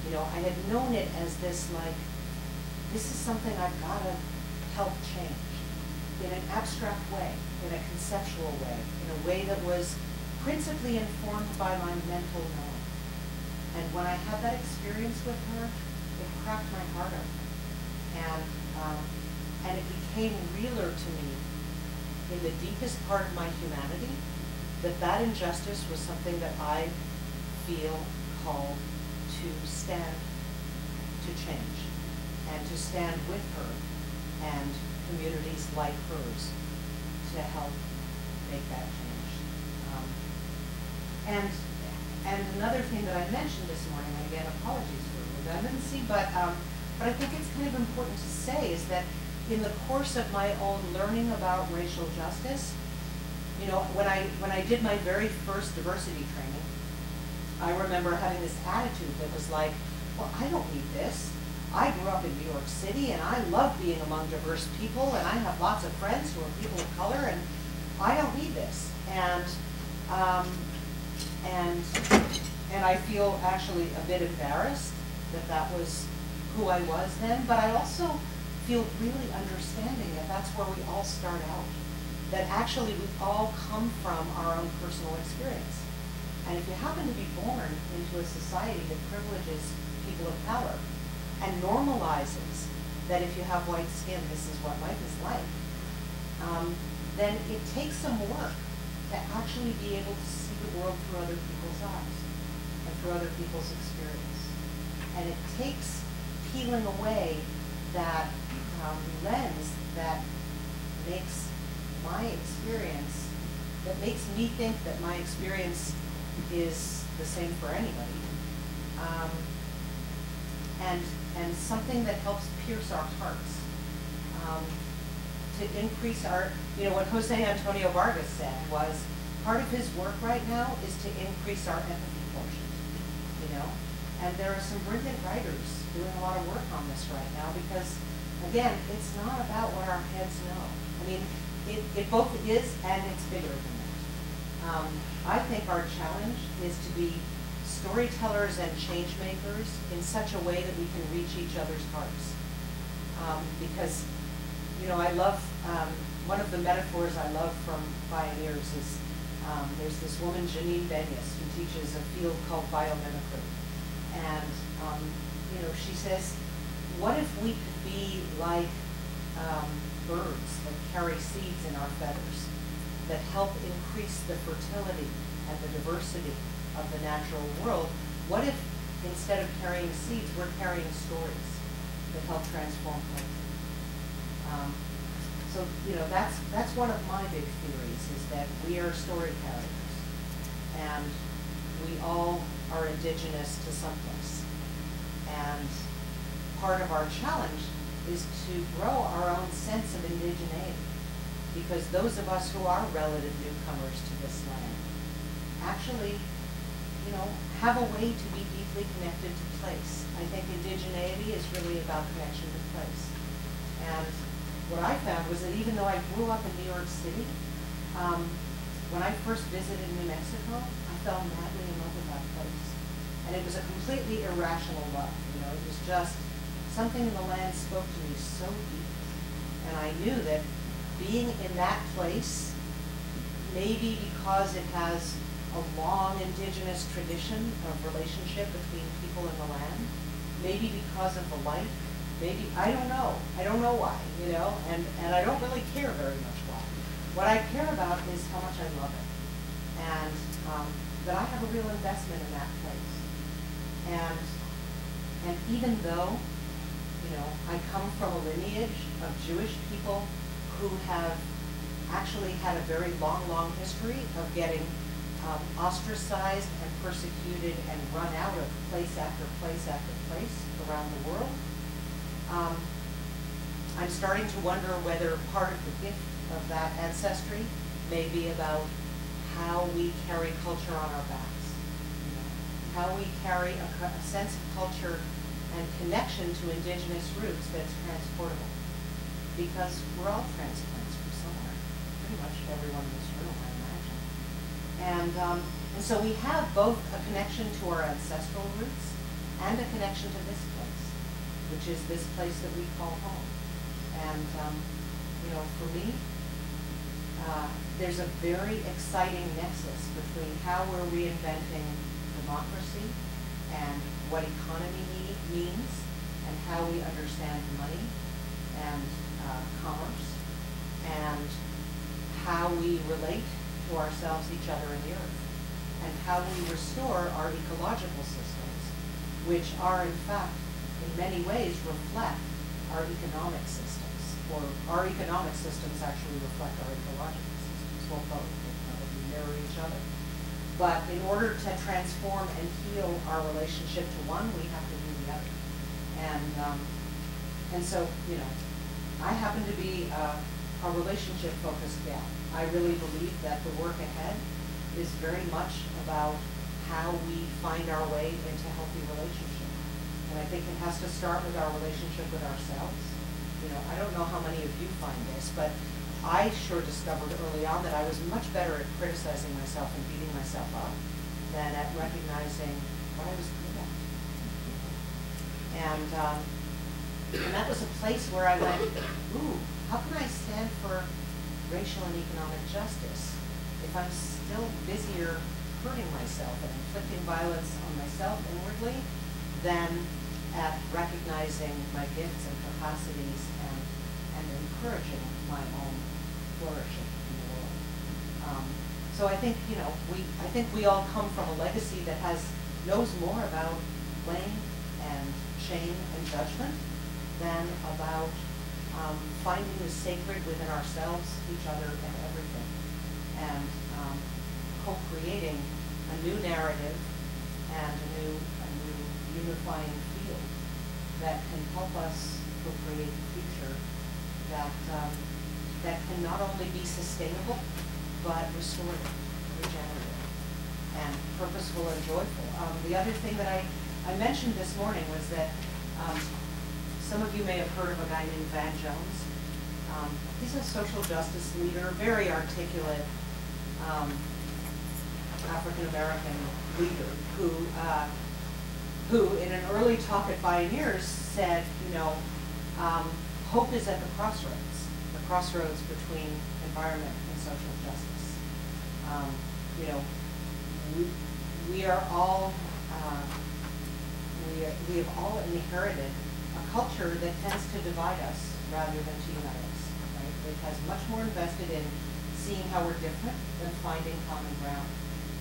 You know, I had known it as this, like, this is something I've got to help change in an abstract way, in a conceptual way, in a way that was principally informed by my mental knowing. And when I had that experience with her, it cracked my heart open. And it became realer to me in the deepest part of my humanity that injustice was something that I feel called to stand to change, and to stand with her and communities like hers to help make that change. And another thing that I mentioned this morning, and again, apologies for redundancy, but I think it's kind of important to say is that in the course of my own learning about racial justice, you know, when I did my very first diversity training, I remember having this attitude that was like, well, I don't need this. I grew up in New York City, and I love being among diverse people, and I have lots of friends who are people of color, and I don't need this. And I feel actually a bit embarrassed that that was who I was then, but I also feel really understanding that that's where we all start out, that actually we all come from our own personal experience. And if you happen to be born into a society that privileges people of color and normalizes that if you have white skin, this is what life is like, then it takes some work to actually be able to see the world through other people's eyes and through other people's experience. And it takes peeling away that lens that makes my experience, that makes me think that my experience is the same for anybody, and something that helps pierce our hearts, to increase our, you know, what Jose Antonio Vargas said was, part of his work right now is to increase our empathy quotient, you know, and there are some brilliant writers doing a lot of work on this right now, because again, it's not about what our heads know. I mean, it both is and it's bigger than that. I think our challenge is to be storytellers and change makers in such a way that we can reach each other's hearts. Because, you know, I love, one of the metaphors I love from Bioneers is, there's this woman, Janine Benyus, who teaches a field called biomimicry. And, you know, she says, what if we could be like birds that carry seeds in our feathers that help increase the fertility and the diversity of the natural world? What if instead of carrying seeds, we're carrying stories that help transform culture? So, you know, that's one of my big theories, is that we are story carriers, and we all are indigenous to someplace. And part of our challenge is to grow our own sense of indigeneity, because those of us who are relative newcomers to this land actually, you know, have a way to be deeply connected to place. I think indigeneity is really about connection to place. And what I found was that even though I grew up in New York City, when I first visited New Mexico, I fell madly in love with that place. And it was a completely irrational love. You know, it was just something in the land spoke to me so deeply. And I knew that being in that place, maybe because it has a long indigenous tradition of relationship between people and the land, maybe because of the light, maybe, I don't know why, you know, and I don't really care very much why. What I care about is how much I love it, and that I have a real investment in that place. And even though, you know, I come from a lineage of Jewish people who have actually had a very long, long history of getting ostracized and persecuted and run out of place after place after place around the world, I'm starting to wonder whether part of the gift of that ancestry may be about how we carry culture on our backs, you know, how we carry a sense of culture and connection to indigenous roots that's transportable. Because we're all transplants from somewhere, pretty much everyone in this room, I imagine. And so we have both a connection to our ancestral roots and a connection to this place, which is this place that we call home. And, you know, for me, there's a very exciting nexus between how we're reinventing democracy and what economy means, and how we understand money and commerce, and how we relate to ourselves, each other, and the earth, and how we restore our ecological systems, which are, in fact, in many ways reflect our economic systems, or our economic systems actually reflect our ecological systems. Well, both, they probably mirror each other. But in order to transform and heal our relationship to one, we have to do the other. And so, you know, I happen to be a relationship-focused gal. I really believe that the work ahead is very much about how we find our way into healthy relationship. And I think it has to start with our relationship with ourselves. You know, I don't know how many of you find this, but I sure discovered early on that I was much better at criticizing myself and beating myself up than at recognizing what I was good at. And that was a place where I went, ooh, how can I stand for racial and economic justice if I'm still busier hurting myself and inflicting violence on myself inwardly than at recognizing my gifts and capacities and encouraging my own flourishing in the world. So I think, you know, I think we all come from a legacy that knows more about blame and shame and judgment than about finding the sacred within ourselves, each other, and everything, and co-creating a new narrative and a new unifying field that can help us co-create a future that can not only be sustainable, but restorative, regenerative, and purposeful and joyful. The other thing that I mentioned this morning was that Some of you may have heard of a guy named Van Jones. He's a social justice leader, very articulate African-American leader who in an early talk at Bioneers said, you know, hope is at the crossroads between environment and social justice. You know, we are all, we have all inherited a culture that tends to divide us rather than to unite us, right? It has much more invested in seeing how we're different than finding common ground.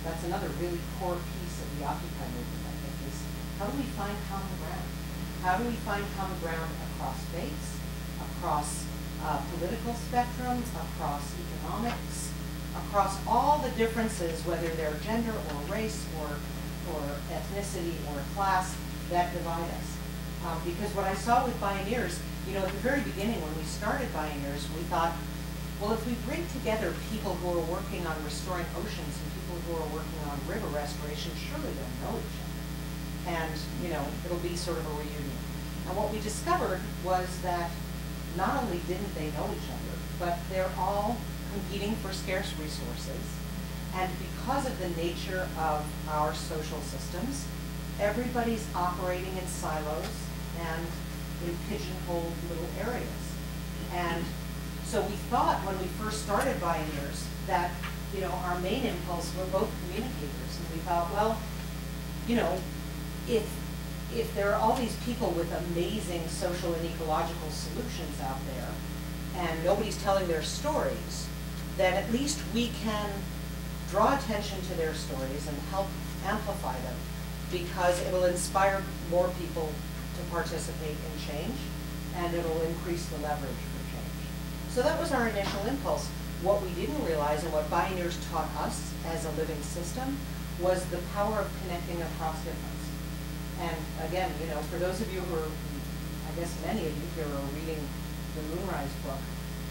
That's another really core piece of the Occupy movement, I think, is how do we find common ground? How do we find common ground across faiths, across political spectrum, across economics, across all the differences, whether they're gender or race or ethnicity or class, that divide us. Because what I saw with Bioneers, you know, at the very beginning when we started Bioneers, we thought, well, if we bring together people who are working on restoring oceans and people who are working on river restoration, surely they'll know each other. And, you know, it'll be sort of a reunion. And what we discovered was that not only didn't they know each other, but they're all competing for scarce resources. And because of the nature of our social systems, everybody's operating in silos and in pigeonholed little areas. And so we thought when we first started Bioneers that, you know, our main impulse were both communicators. And we thought, well, you know, if there are all these people with amazing social and ecological solutions out there, and nobody's telling their stories, then at least we can draw attention to their stories and help amplify them, because it will inspire more people to participate in change, and it'll increase the leverage for change. So that was our initial impulse. What we didn't realize, and what Bioneers taught us as a living system, was the power of connecting across difference. And again, you know, for those of you who are, I guess many of you here are reading the Moonrise book,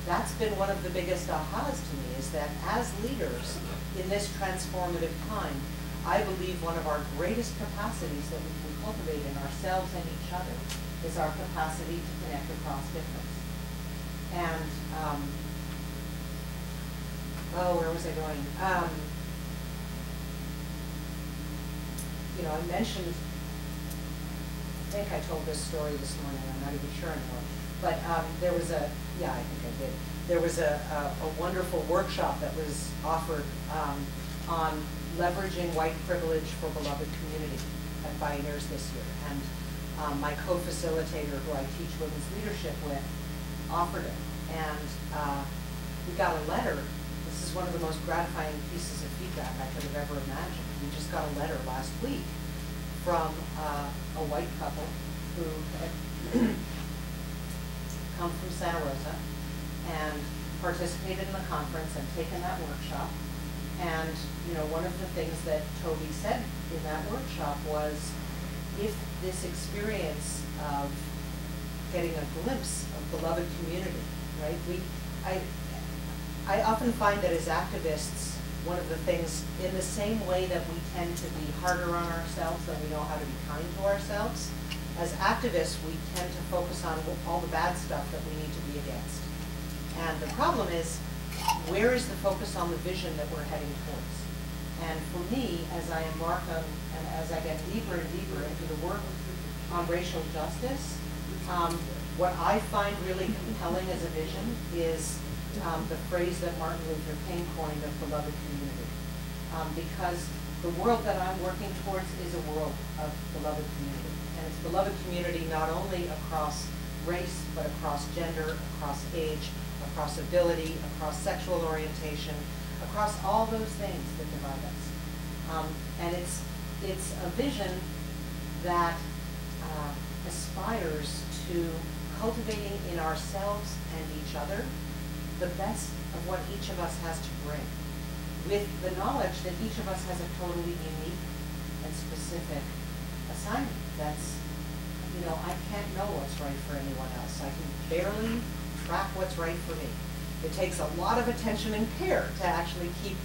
that's been one of the biggest ahas to me, is that as leaders in this transformative time, I believe one of our greatest capacities that we can cultivate in ourselves and each other is our capacity to connect across difference. And, where was I going? You know, I mentioned, I think I told this story this morning, I'm not even sure anymore, but there was a, yeah, I think I did. There was a wonderful workshop that was offered on leveraging white privilege for beloved community at Bioneers this year. And my co-facilitator, who I teach women's leadership with, offered it. And we got a letter. This is one of the most gratifying pieces of feedback I could have ever imagined. We just got a letter last week from a white couple who had come from Santa Rosa and participated in the conference and taken that workshop. And, you know, one of the things that Toby said in that workshop was, if this experience of getting a glimpse of beloved community, right? I often find that as activists, one of the things, in the same way that we tend to be harder on ourselves than we know how to be kind to ourselves, as activists, we tend to focus on all the bad stuff that we need to be against. And the problem is, where is the focus on the vision that we're heading towards? And for me, as I embark on, and as I get deeper and deeper into the work on racial justice, what I find really compelling as a vision is the phrase that Martin Luther King coined of beloved community. Because the world that I'm working towards is a world of beloved community. And it's beloved community not only across race, but across gender, across age, across ability, across sexual orientation, across all those things that divide us. And it's a vision that aspires to cultivating in ourselves and each other the best of what each of us has to bring, with the knowledge that each of us has a totally unique and specific assignment. That's, you know, I can't know what's right for anyone else. I can barely track what's right for me. It takes a lot of attention and care to actually keep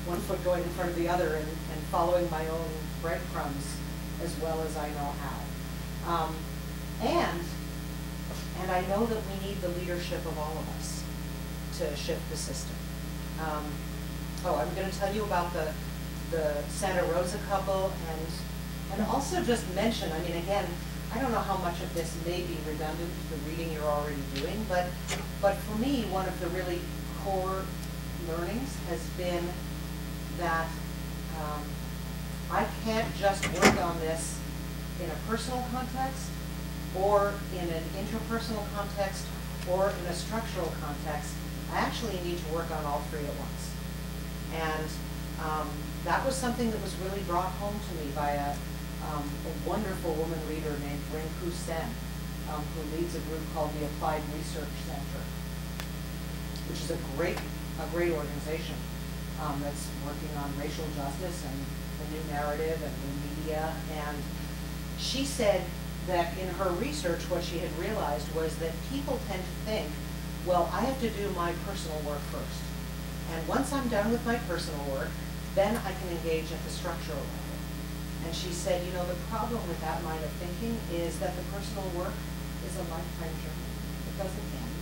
one foot going in front of the other and following my own breadcrumbs as well as I know how. And I know that we need the leadership of all of us to shift the system. I'm going to tell you about the Santa Rosa couple, and also just mention, I mean, again, I don't know how much of this may be redundant to the reading you're already doing, but for me, one of the really core learnings has been that I can't just work on this in a personal context, or in an interpersonal context, or in a structural context. I actually need to work on all three at once. And that was something that was really brought home to me by a wonderful woman reader named Rinku Sen, who leads a group called the Applied Research Center, which is a great organization that's working on racial justice and the new narrative and new media. And she said that in her research, what she had realized was that people tend to think, well, I have to do my personal work first. And once I'm done with my personal work, then I can engage at the structural level. And she said, you know, the problem with that line of thinking is that the personal work is a lifetime journey. It doesn't end.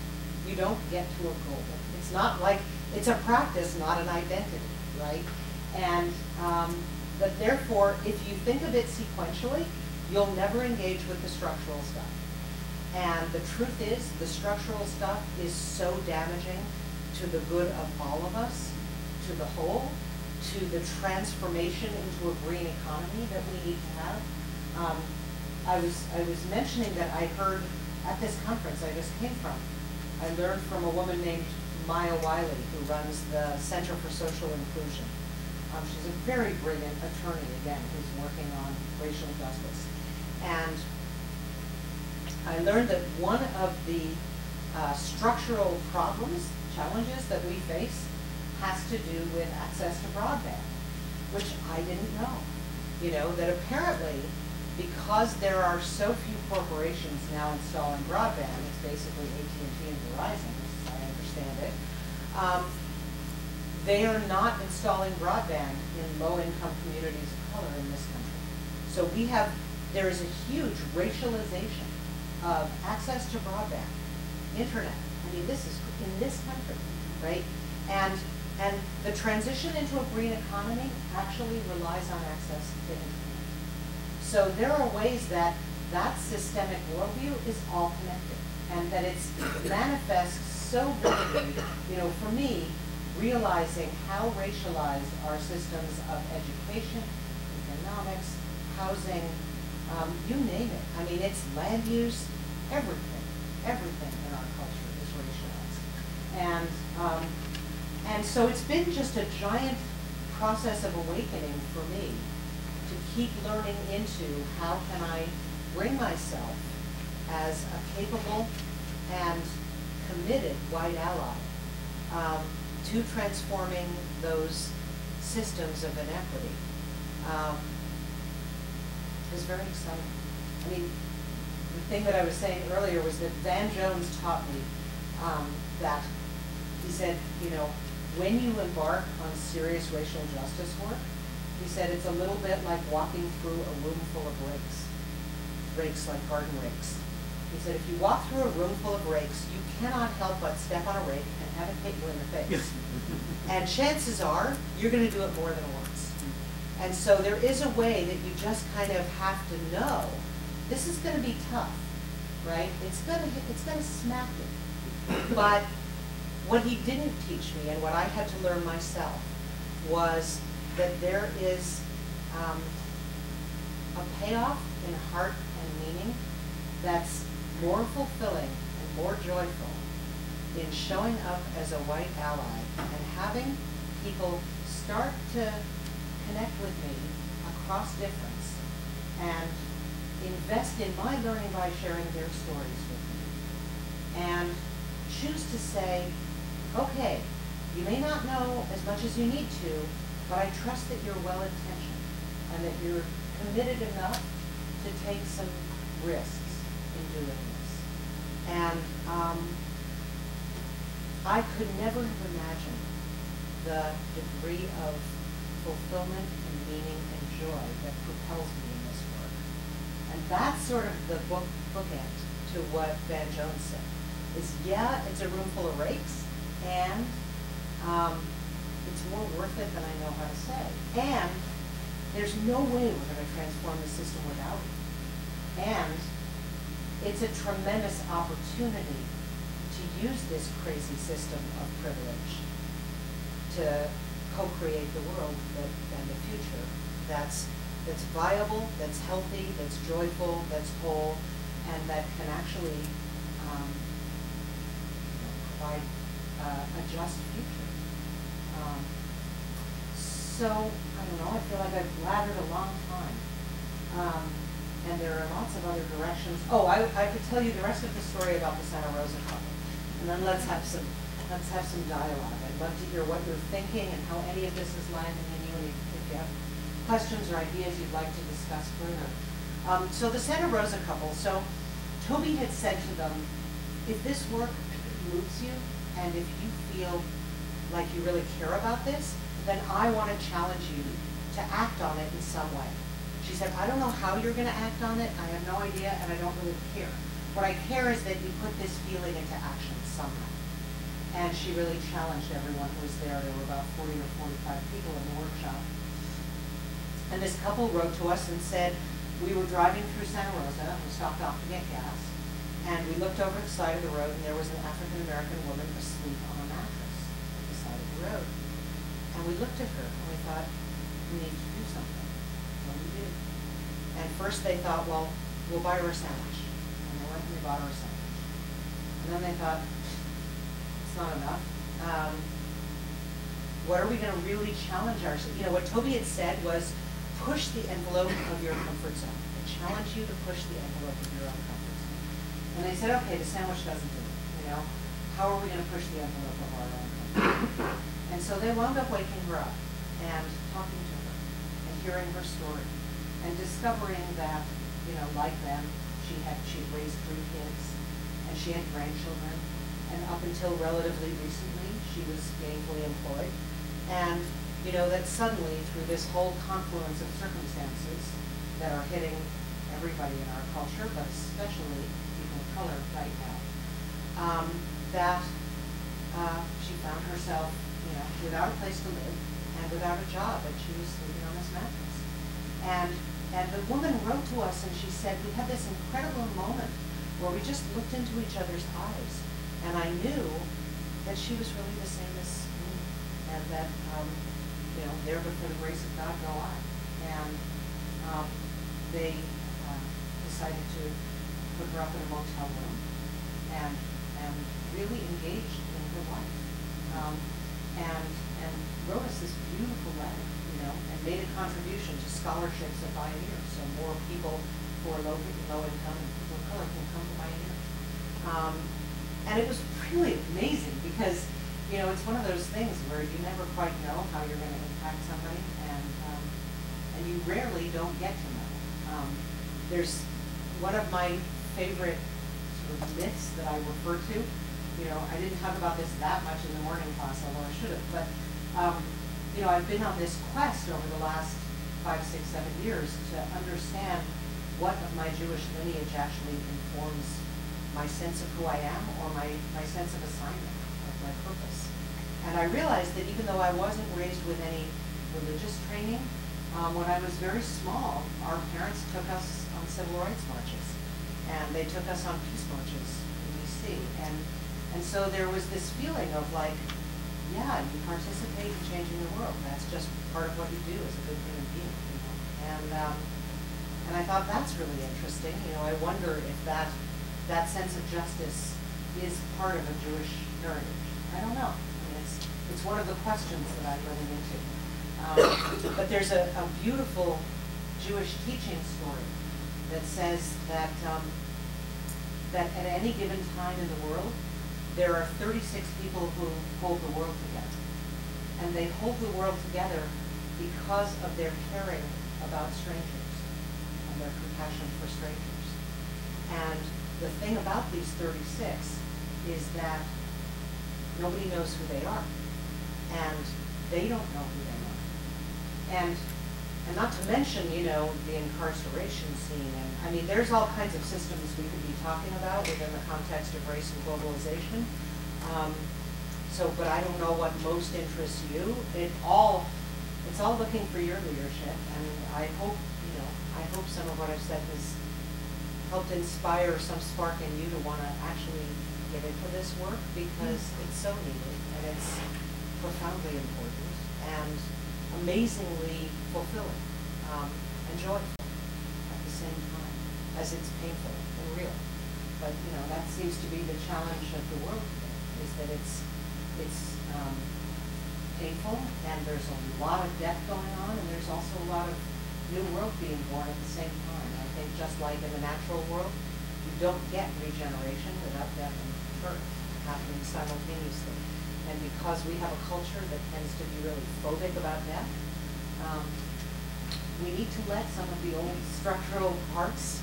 You don't get to a goal. It's not like, it's a practice, not an identity, right? And but therefore, if you think of it sequentially, you'll never engage with the structural stuff. And the truth is, the structural stuff is so damaging to the good of all of us, to the whole, to the transformation into a green economy that we need to have. I was mentioning that I heard at this conference I just came from, I learned from a woman named Maya Wiley, who runs the Center for Social Inclusion. She's a very brilliant attorney, again, who's working on racial justice. And I learned that one of the structural problems, challenges that we face has to do with access to broadband, which I didn't know. You know, that apparently, because there are so few corporations now installing broadband, it's basically AT&T and Verizon, as I understand it, they are not installing broadband in low-income communities of color in this country. So there is a huge racialization of access to broadband, internet. I mean, this is in this country, right? And the transition into a green economy actually relies on access to internet. So there are ways that systemic worldview is all connected, and that it's manifests so vividly. You know, for me, realizing how racialized our systems of education, economics, housing, you name it. I mean, it's land use, everything in our culture is racialized. And so it's been just a giant process of awakening for me to keep learning into how can I bring myself as a capable and committed white ally to transforming those systems of inequity is very exciting. I mean, the thing that I was saying earlier was that Van Jones taught me that he said, you know, when you embark on serious racial justice work, he said it's a little bit like walking through a room full of rakes like garden rakes. He said if you walk through a room full of rakes, you cannot help but step on a rake and have it hit you in the face. And chances are, you're going to do it more than once. And so there is a way that you just kind of have to know, this is going to be tough, right? It's going to smack you. But what he didn't teach me, and what I had to learn myself, was that there is a payoff in heart and meaning that's more fulfilling and more joyful in showing up as a white ally and having people start to connect with me across difference and invest in my learning by sharing their stories with me. And choose to say, okay, you may not know as much as you need to, but I trust that you're well-intentioned and that you're committed enough to take some risks in doing this. And I could never have imagined the degree of fulfillment and meaning and joy that propels me in this work. And that's sort of the bookend to what Van Jones said. Is, yeah, it's a room full of rakes, and it's more worth it than I know how to say. And there's no way we're going to transform the system without it. And it's a tremendous opportunity to use this crazy system of privilege to co-create the world and the future that's viable, that's healthy, that's joyful, that's whole, and that can actually provide a just future. So, I don't know, I feel like I've blattered a long time. And there are lots of other directions. Oh, I could tell you the rest of the story about the Santa Rosa couple. And then let's have some dialogue. I'd love to hear what you're thinking and how any of this is landing in you, and if you have questions or ideas you'd like to discuss further. So the Santa Rosa couple, so Toby had said to them, if this work moves you, and if you feel like you really care about this, then I want to challenge you to act on it in some way. She said, I don't know how you're going to act on it, I have no idea, and I don't really care. What I care is that you put this feeling into action somehow. And she really challenged everyone who was there. There were about 40 or 45 people in the workshop. And this couple wrote to us and said, we were driving through Santa Rosa, and we stopped off to get gas, and we looked over the side of the road, and there was an African-American woman asleep on a mattress at the side of the road. And we looked at her, and we thought, we need to do something. What do we do? And first they thought, well, we'll buy her a sandwich. And they went and they bought her a sandwich. And then they thought, it's not enough. What are we going to really challenge ourselves? You know, what Toby had said was, push the envelope of your comfort zone. I challenge you to push the envelope of your own comfort zone. And they said, okay, the sandwich doesn't do it. You know, how are we going to push the envelope of our own comfort zone? And so they wound up waking her up and talking to her and hearing her story and discovering that, you know, like them, she'd raised 3 kids and she had grandchildren, and up until relatively recently she was gainfully employed. And you know, that suddenly, through this whole confluence of circumstances that are hitting everybody in our culture, but especially people of color right now, that she found herself, you know, without a place to live and without a job, and she was sleeping on this mattress. And the woman wrote to us and she said, we had this incredible moment where we just looked into each other's eyes, and I knew that she was really the same as me, and that, you know, there but for the grace of God go I. And they decided to put her up in a motel room and really engaged in her life. And wrote us this beautiful letter, you know, and made a contribution to scholarships at Bioneers, so more people who are low income and people of color can come to Bioneers. And it was really amazing because, you know, it's one of those things where you never quite know how you're going to impact somebody, and you rarely don't get to know. There's one of my favorite sort of myths that I refer to. You know, I didn't talk about this that much in the morning class, although I should have. But you know, I've been on this quest over the last 5, 6, 7 years to understand what of my Jewish lineage actually informs my sense of who I am, or my sense of assignment, of my purpose. And I realized that even though I wasn't raised with any religious training, when I was very small, our parents took us on civil rights marches, and they took us on peace marches in DC. And so there was this feeling of like, yeah, you participate in changing the world. That's just part of what you do as a good human being. You know? And I thought that's really interesting. You know, I wonder if that sense of justice is part of a Jewish heritage. I don't know. I mean, it's one of the questions that I'm running into. But there's a beautiful Jewish teaching story that says that that at any given time in the world, there are 36 people who hold the world together. And they hold the world together because of their caring about strangers and their compassion for strangers. And the thing about these 36 is that nobody knows who they are, and they don't know who they are. And And not to mention, you know, the incarceration scene. And I mean, there's all kinds of systems we could be talking about within the context of race and globalization. But I don't know what most interests you. It's all looking for your leadership. And I hope, you know, I hope some of what I've said has helped inspire some spark in you to want to actually get into this work, because it's so needed and it's profoundly important and amazingly fulfilling and joyful at the same time as it's painful and real. But you know, that seems to be the challenge of the world today, is that it's painful and there's a lot of death going on, and there's also a lot of new world being born at the same time. I think just like in the natural world, you don't get regeneration without death and birth happening simultaneously. And because we have a culture that tends to be really phobic about death, we need to let some of the old structural parts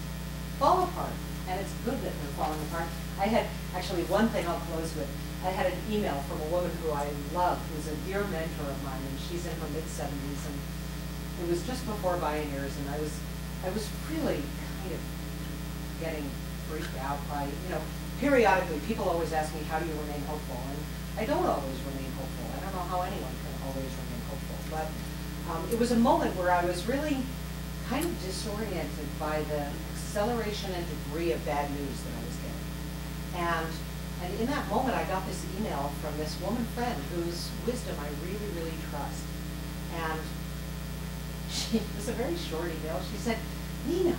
fall apart. And it's good that they're falling apart. I had, actually, one thing I'll close with. I had an email from a woman who I love, who's a dear mentor of mine, and she's in her mid-70s, and it was just before Bioneers, and I was really kind of getting freaked out by, you know, periodically people always ask me, how do you remain hopeful? And I don't always remain hopeful. I don't know how anyone can always remain hopeful, but it was a moment where I was really kind of disoriented by the acceleration and degree of bad news that I was getting. And in that moment, I got this email from this woman friend whose wisdom I really, really trust. And it was a very short email. She said, Nina,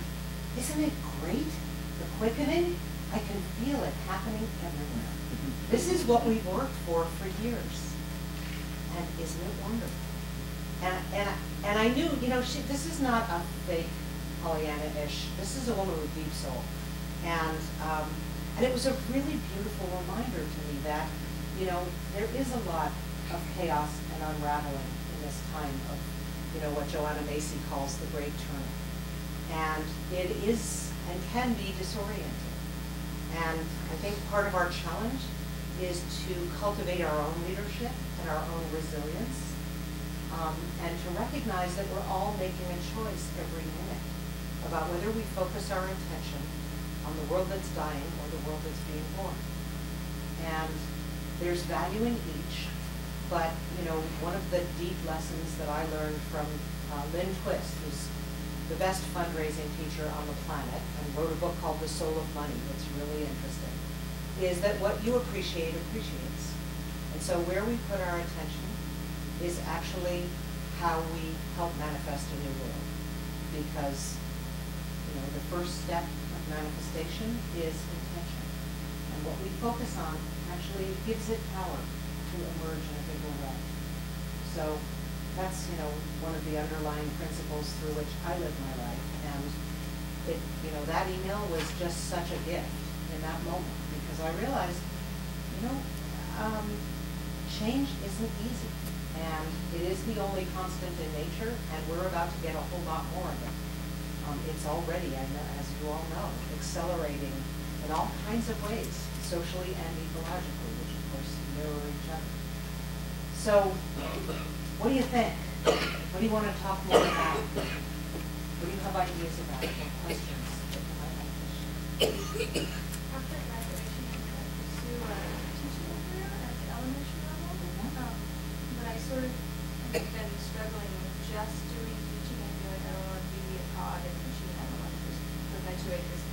isn't it great? The quickening? I can feel it happening everywhere. This is what we've worked for years. And isn't it wonderful? And I knew, you know, this is not a fake Pollyanna-ish. This is a woman with deep soul. And it was a really beautiful reminder to me that, you know, there is a lot of chaos and unraveling in this time of, you know, what Joanna Macy calls the great turn. And it is and can be disorienting. And I think part of our challenge is to cultivate our own leadership and our own resilience, and to recognize that we're all making a choice every minute about whether we focus our attention on the world that's dying or the world that's being born. And there's value in each, but you know, one of the deep lessons that I learned from Lynn Twist, who's the best fundraising teacher on the planet and wrote a book called The Soul of Money that's really interesting, is that what you appreciate appreciates. And so where we put our attention is actually how we help manifest a new world. Because, you know, the first step of manifestation is intention. And what we focus on actually gives it power to emerge in a bigger way. So that's, you know, one of the underlying principles through which I live my life. And it, you know, that email was just such a gift in that moment, because I realized, you know, change isn't easy. And it is the only constant in nature, and we're about to get a whole lot more of it. It's already, I know, as you all know, accelerating in all kinds of ways, socially and ecologically, which of course mirror each other. So, what do you think? What do you want to talk more about? What do you have ideas about? What questions that you might like to share? After graduation, I'm going to pursue a teaching career at the elementary level. But I sort of have been struggling with just doing teaching. I feel like I don't want to be a cog in the machine. I don't want to just perpetuate this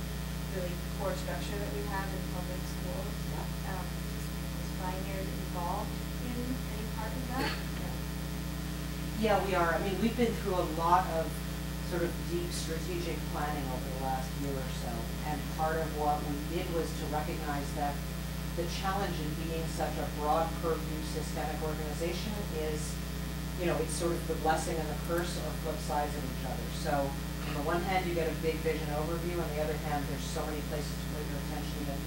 really poor structure that we have in public schools. Is Bioneers involved in any part of that? Yeah, we are. I mean, we've been through a lot of sort of deep strategic planning over the last year or so. And part of what we did was to recognize that the challenge in being such a broad purview systemic organization is, you know, it's sort of the blessing and the curse are flip sides of each other. So on the one hand, you get a big vision overview. On the other hand, there's so many places to put your attention in.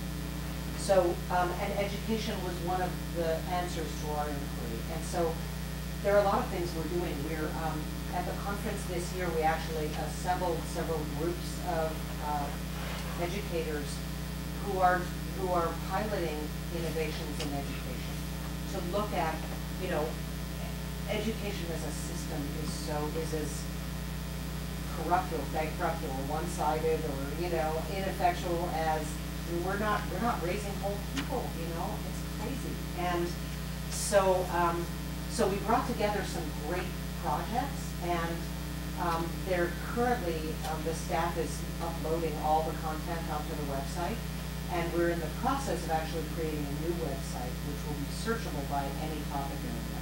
So, and education was one of the answers to our inquiry. And so there are a lot of things we're doing. We're, at the conference this year, we actually assembled several groups of educators who are piloting innovations in education to look at, you know, education as a system is as corrupt or bankrupt or one-sided or, you know, ineffectual as, we're not raising whole people, you know, it's crazy. And so, so we brought together some great projects, and they're currently, the staff is uploading all the content onto the website, and we're in the process of actually creating a new website, which will be searchable by any topic area,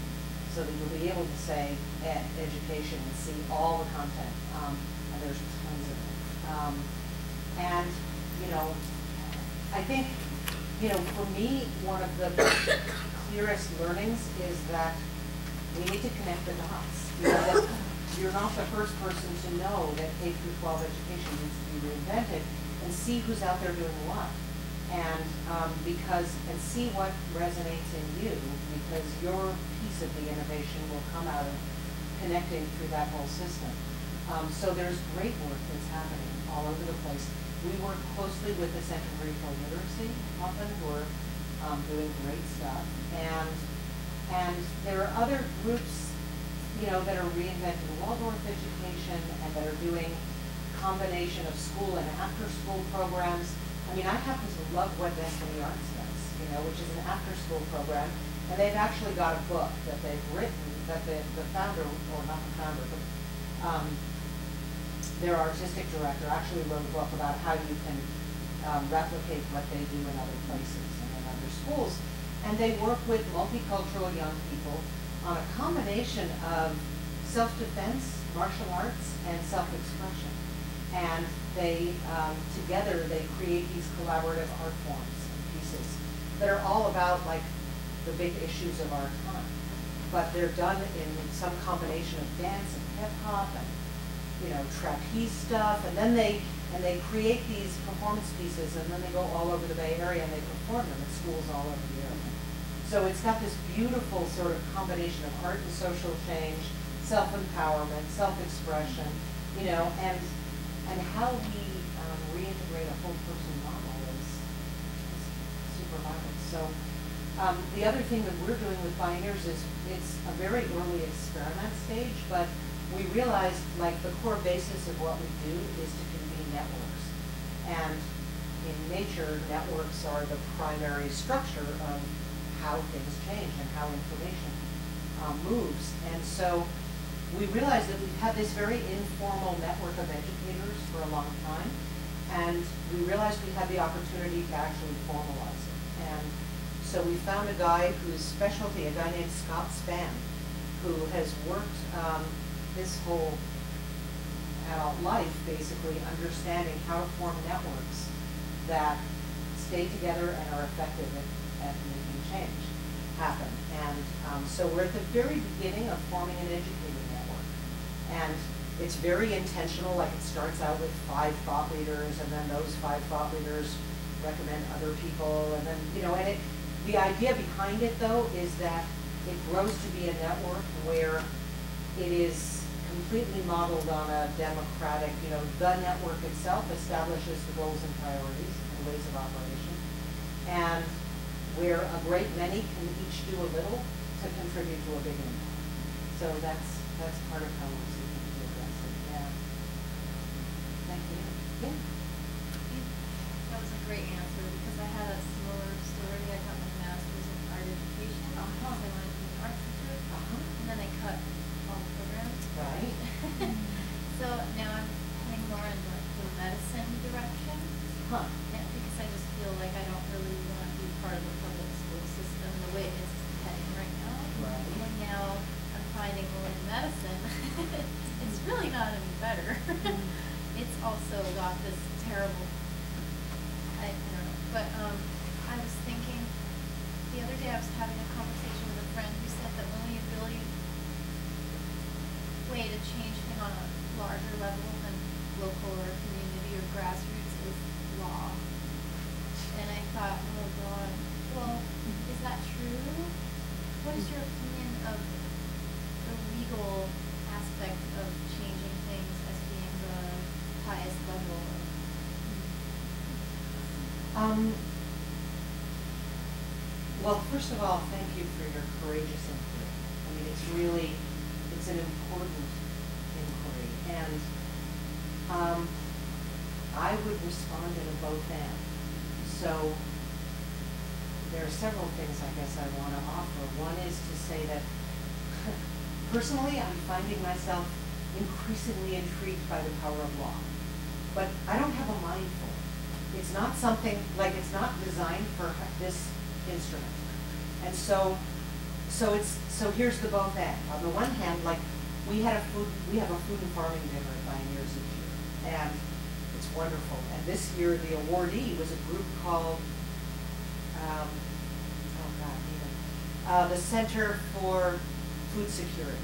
so that you'll be able to say education and see all the content, and there's tons of it. And, you know, I think, you know, for me, one of the clearest learnings is that we need to connect the dots. You know, that you're not the first person to know that K through 12 education needs to be reinvented, and see who's out there doing what, and and see what resonates in you, because your piece of the innovation will come out of connecting through that whole system. So there's great work that's happening all over the place. We work closely with the Center for Equal Literacy, often, who are doing great stuff. And there are other groups, you know, that are reinventing Waldorf education and that are doing combination of school and after-school programs. I mean, I happen to love what Destiny Arts does, you know, which is an after-school program. And they've actually got a book that they've written, that the founder, or not the founder, but their artistic director actually wrote a book about how you can replicate what they do in other places and in other schools. And they work with multicultural young people on a combination of self-defense, martial arts, and self-expression. And they, together, they create these collaborative art forms and pieces that are all about, like, the big issues of our time. But they're done in some combination of dance and hip-hop and, you know, trapeze stuff, and then they create these performance pieces, and then they go all over the Bay Area and they perform them at schools all over the area. So it's got this beautiful sort of combination of art and social change, self-empowerment, self-expression, you know, and how we reintegrate a whole person model is super vital. So the other thing that we're doing with Bioneers is it's a very early experiment stage, but we realized, like, the core basis of what we do is to convene networks. And in nature, networks are the primary structure of how things change and how information moves. And so we realized that we've had this very informal network of educators for a long time, and we realized we had the opportunity to actually formalize it. And so we found a guy whose specialty, a guy named Scott Spann, who has worked his whole adult life basically understanding how to form networks that stay together and are effective at making change happen. And so we're at the very beginning of forming an educator network. And it's very intentional, like it starts out with 5 thought leaders, and then those 5 thought leaders recommend other people, and then, you know, and the idea behind it, though, is that it grows to be a network where it is completely modeled on a democratic, you know, the network itself establishes the goals and priorities and ways of operation, and where a great many can each do a little to contribute to a big impact. So that's part of how we're seeking to address it. Yeah. Thank you. Yeah. That was a great answer, because I had a similar story. I got my master's in art education, because I wanted to be an art teacher, and then I cut all the programs. Right. So now I'm heading more in the medicine direction. Huh. Yeah, because I just feel like I don't really want to be part of the public school system the way it's heading right now. Right. And now I'm finding, well, in medicine, it's really not any better. It's also got this terrible, I don't know, but I was thinking, the other day I was having a conversation with a friend who said that only really way to change things on a larger level than local or community or grassroots is law. And I thought, oh God, well, is that true? What is your opinion of the legal aspect of changing things as being the highest level of well, first of all, thank you for your courageous inquiry. I mean, it's an important inquiry. And I would respond in a both and. So there are several things I guess I want to offer. One is to say that personally I'm finding myself increasingly intrigued by the power of law. But I don't have a mind for it. It's not something, like it's not designed for this instrument. And so here's the both and. On the one hand, like we have a food and farming dinner at Bioneers each year. And it's wonderful. And this year the awardee was a group called the Center for Food Security,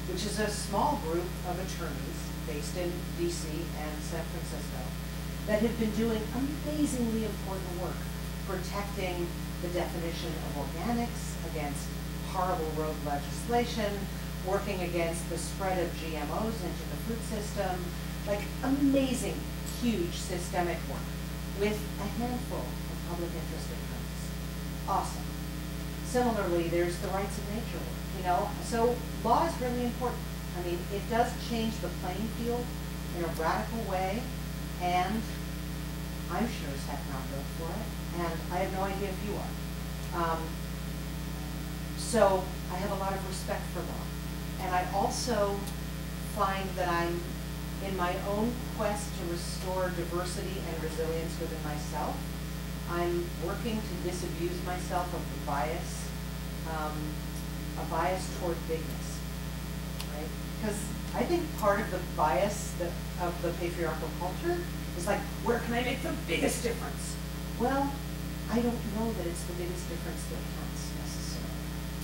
which is a small group of attorneys based in DC and San Francisco that have been doing amazingly important work protecting the definition of organics against horrible rogue legislation, working against the spread of GMOs into the food system, like amazing, huge systemic work with a handful of public interest attorneys. Awesome. Similarly, there's the rights of nature work, you know? So law is really important. I mean, it does change the playing field in a radical way, and I'm sure as heck not built for it, and I have no idea if you are. So I have a lot of respect for law. And I also find that I'm in my own quest to restore diversity and resilience within myself. I'm working to disabuse myself of the bias, a bias toward bigness, right? Because I think part of the bias of the patriarchal culture is like, where can I make the biggest difference? Well, I don't know that it's the biggest difference that counts necessarily.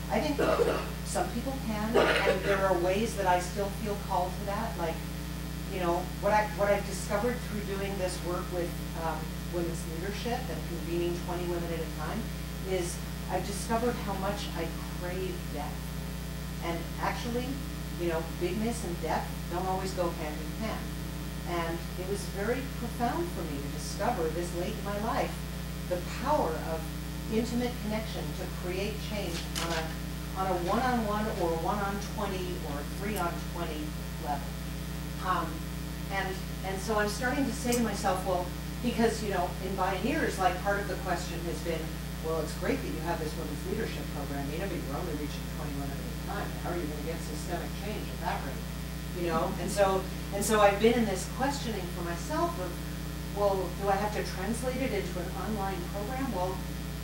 I think some people can, and there are ways that I still feel called to that. Like, you know, what I've discovered through doing this work with women's leadership and convening 20 women at a time is I've discovered how much I crave depth. And actually, you know, bigness and depth don't always go hand in hand. And it was very profound for me to discover this late in my life the power of intimate connection to create change on a one-on-one or a one-on-20 or a three-on-20 level. And so I'm starting to say to myself, well, because, you know, in Bioneers, like part of the question has been, well, it's great that you have this women's leadership program, you know, but you're only reaching 20 women at a time. How are you going to get systemic change at that rate? You know, and so I've been in this questioning for myself of, well, do I have to translate it into an online program? Well,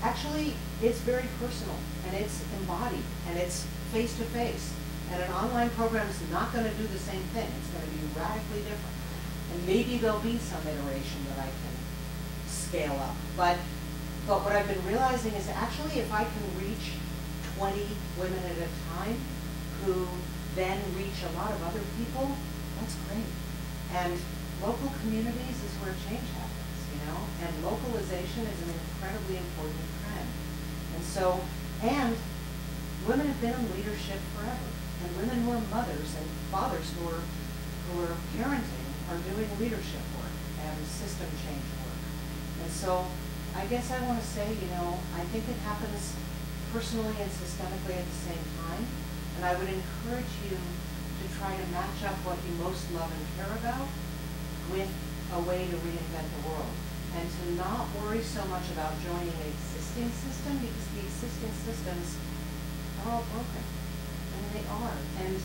actually, it's very personal, and it's embodied, and it's face-to-face. And an online program is not going to do the same thing. It's going to be radically different. And maybe there'll be some iteration that I can scale up. But what I've been realizing is actually if I can reach 20 women at a time who then reach a lot of other people, that's great. And local communities is where change happens, you know? And localization is an incredibly important trend. And women have been in leadership forever. And women who are mothers and fathers who are parenting are doing leadership work and system change work. And so I guess I want to say, you know, I think it happens personally and systemically at the same time. And I would encourage you to try to match up what you most love and care about with a way to reinvent the world. And to not worry so much about joining an existing system, because the existing systems are all broken. I mean, they are. And,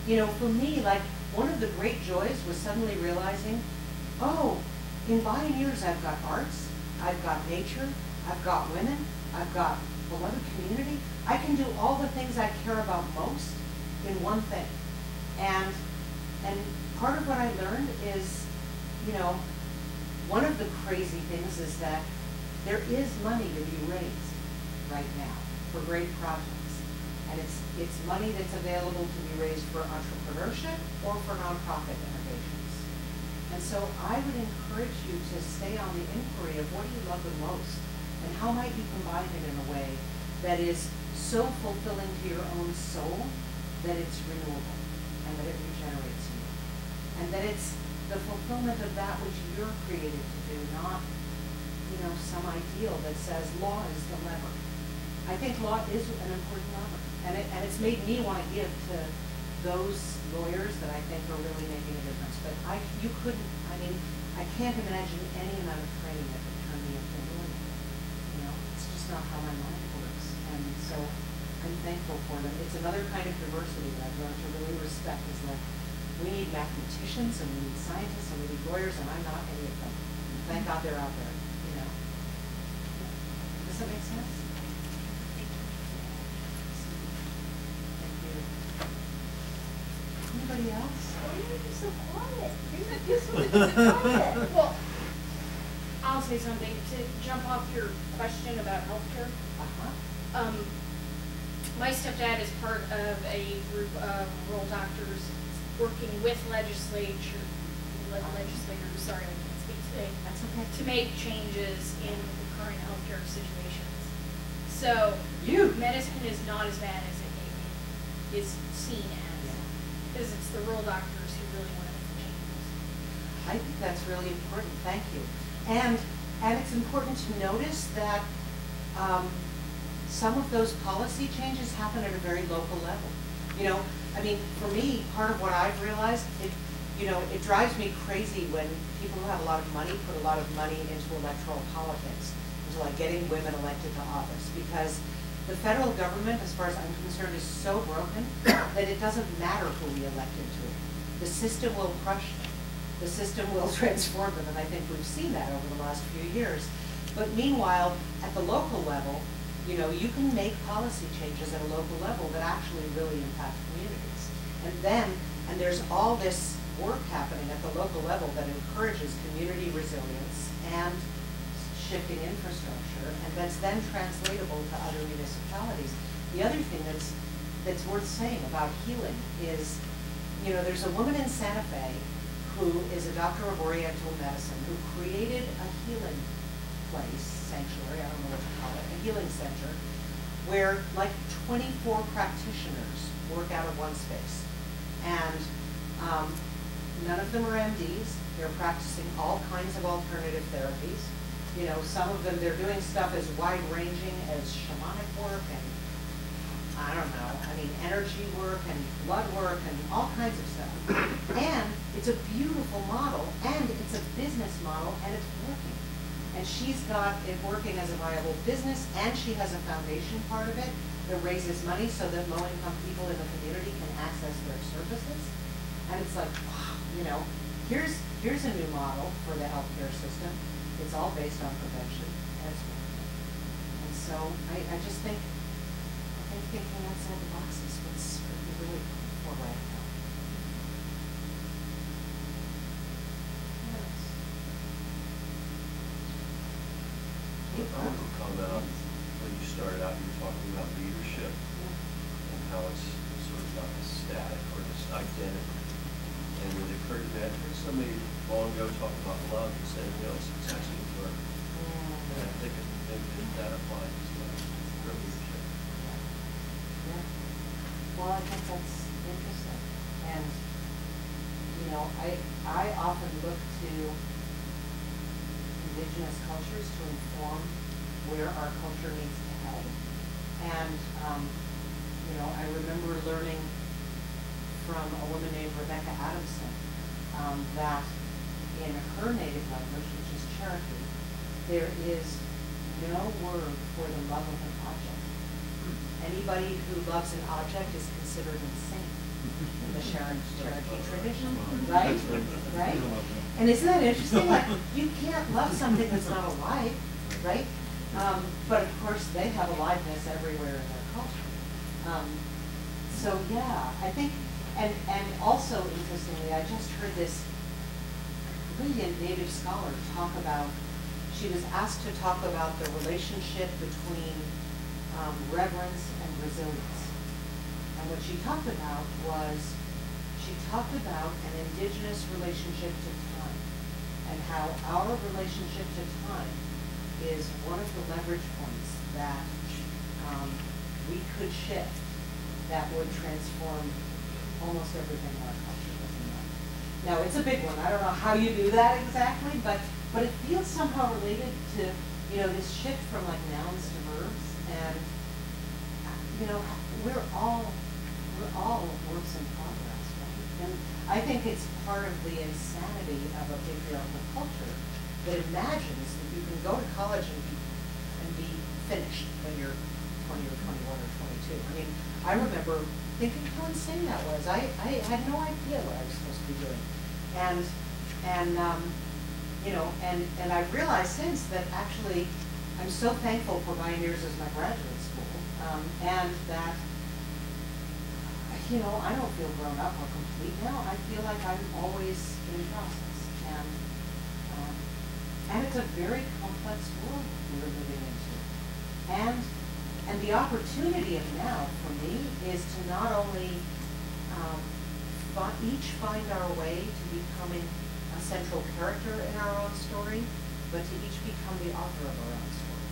you know, for me, like, one of the great joys was suddenly realizing, oh, in Bioneers I've got arts, I've got nature, I've got women, I've got beloved community. I can do all the things I care about most in one thing. And part of what I learned is, you know, one of the crazy things is that there is money to be raised right now for great projects. And it's money that's available to be raised for entrepreneurship or for nonprofit innovations. And so I would encourage you to stay on the inquiry of what do you love the most, and how might you combine it in a way that is so fulfilling to your own soul that it's renewable and that it regenerates you. And that it's the fulfillment of that which you're created to do, not, you know, some ideal that says law is the lever. I think law is an important lever. And it's made me want to give to those lawyers that I think are really making a difference. But you couldn't, I mean, I can't imagine any amount of training that could turn me into a lawyer. You know, it's just not how my mind works. And so I'm thankful for them. It's another kind of diversity that I've learned to really respect. Is like, we need mathematicians and we need scientists and we need lawyers, and I'm not any of them. Thank God they're out there, you know. Does that make sense? Thank you. Anybody else? Why are you so quiet? You're so quiet. Well, I'll say something to jump off your question about healthcare. My stepdad is part of a group of rural doctors working with legislators, sorry, I can't speak today. That's okay. To make changes in the current healthcare situations. So, medicine is not as bad as it is seen as, because it's the rural doctors who really want to make the changes. I think that's really important. Thank you. And it's important to notice that some of those policy changes happen at a very local level. You know, I mean, for me, part of what I've realized, it drives me crazy when people who have a lot of money put a lot of money into electoral politics, into like getting women elected to office, because the federal government, as far as I'm concerned, is so broken that it doesn't matter who we elect into it. The system will crush them. The system will transform them, and I think we've seen that over the last few years. But meanwhile, at the local level, you know, you can make policy changes at a local level that actually really impact communities. And there's all this work happening at the local level that encourages community resilience and shifting infrastructure, and that's then translatable to other municipalities. The other thing that's worth saying about healing is, you know, there's a woman in Santa Fe who is a doctor of Oriental medicine who created a healing place, sanctuary, I don't know what to call it, a healing center, where like 24 practitioners work out of one space. And none of them are MDs. They're practicing all kinds of alternative therapies. You know, some of them, they're doing stuff as wide-ranging as shamanic work and, I don't know, I mean, energy work and blood work and all kinds of stuff. And it's a beautiful model, and it's a business model, and it's working. And she's got it working as a viable business, and she has a foundation part of it that raises money so that low-income people in the community can access their services. And it's like, wow, you know, here's a new model for the healthcare system. It's all based on prevention, and it's working. And so I just think, thinking outside the box is what's really for right now. I want to comment on when you started out, you were talking about leadership and how it's sort of not a static or just identity. And it occurred to me, I heard somebody long ago talk about love and saying, you know, it's actually work. And I think that applies as well for leadership. Yeah. Well, I think that's interesting. And, you know, I often look to Indigenous cultures to inform where our culture needs to head. And, you know, I remember learning from a woman named Rebecca Adamson that in her native language, which is Cherokee, there is no word for the love of an object. Anybody who loves an object is considered insane in the Cherokee tradition, right? Right? And isn't that interesting? Like, you can't love something that's not alive, right? But of course, they have aliveness everywhere in their culture. So yeah, I think, and also interestingly, I just heard this brilliant native scholar talk about, she was asked to talk about the relationship between reverence and resilience. And what she talked about was, she talked about an Indigenous relationship to time, and how our relationship to time is one of the leverage points that we could shift that would transform almost everything in our culture doesn't know. Now, it's a big one. I don't know how you do that exactly, but it feels somehow related to, you know, this shift from like nouns to verbs. And, you know, we're all all works in progress, right? And I think it's part of the insanity of a patriarchal culture that imagines that you can go to college and be finished when you're 20 or 21 or 22. I mean, I remember thinking how insane that was. I had no idea what I was supposed to be doing. You know, and I've realized since that actually I'm so thankful for Bioneers as my graduate school, and that, you know, I don't feel grown up or complete now. I feel like I'm always in process, and it's a very complex world we're living into, and the opportunity of now for me is to not only each find our way to becoming a central character in our own story, but to each become the author of our own story,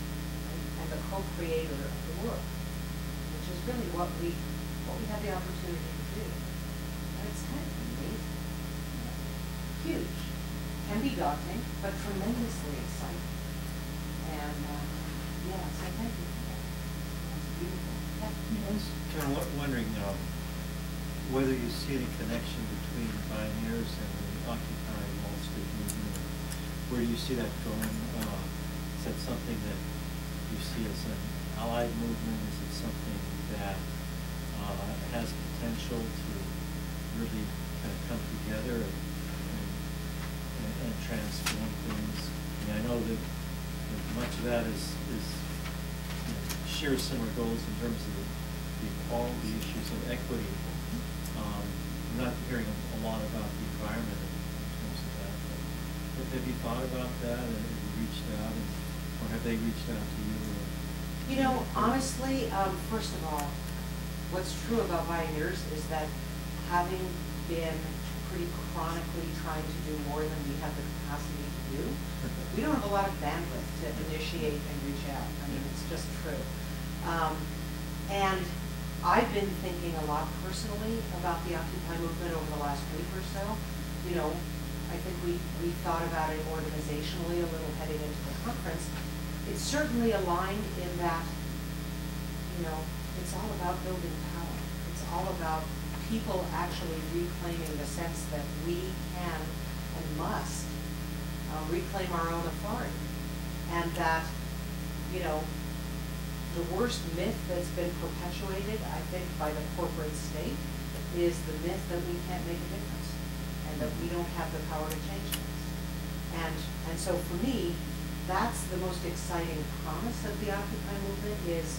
right? And the co-creator of the world, which is really what we have the opportunity to do. And it's kind of amazing, huge, can be daunting, but tremendously exciting. And yeah, so thank you for that. It's beautiful. Yeah. I was kind of wondering whether you see any connection between Bioneers and the Occupy Wall Street movement. Where do you see that going? Is that something that you see as an allied movement? Is it something that has potential to really kind of come together and transform things? I mean, I know that much of that is you know, shares similar goals in terms of the equality issues of equity. I'm not hearing a lot about the environment in terms of that. But have you thought about that, and have you reached out, or have they reached out to you? Or? You know, honestly, first of all, what's true about Bioneers is that having been pretty chronically trying to do more than we have the capacity to do, we don't have a lot of bandwidth to initiate and reach out. I mean, it's just true. And I've been thinking a lot personally about the Occupy movement over the last week or so. You know, I think we thought about it organizationally a little heading into the conference. It's certainly aligned in that, you know, it's all about building power. It's all about people actually reclaiming the sense that we can and must reclaim our own authority. And that, you know, the worst myth that's been perpetuated, I think, by the corporate state is the myth that we can't make a difference and that we don't have the power to change things. And so for me, that's the most exciting promise of the Occupy movement is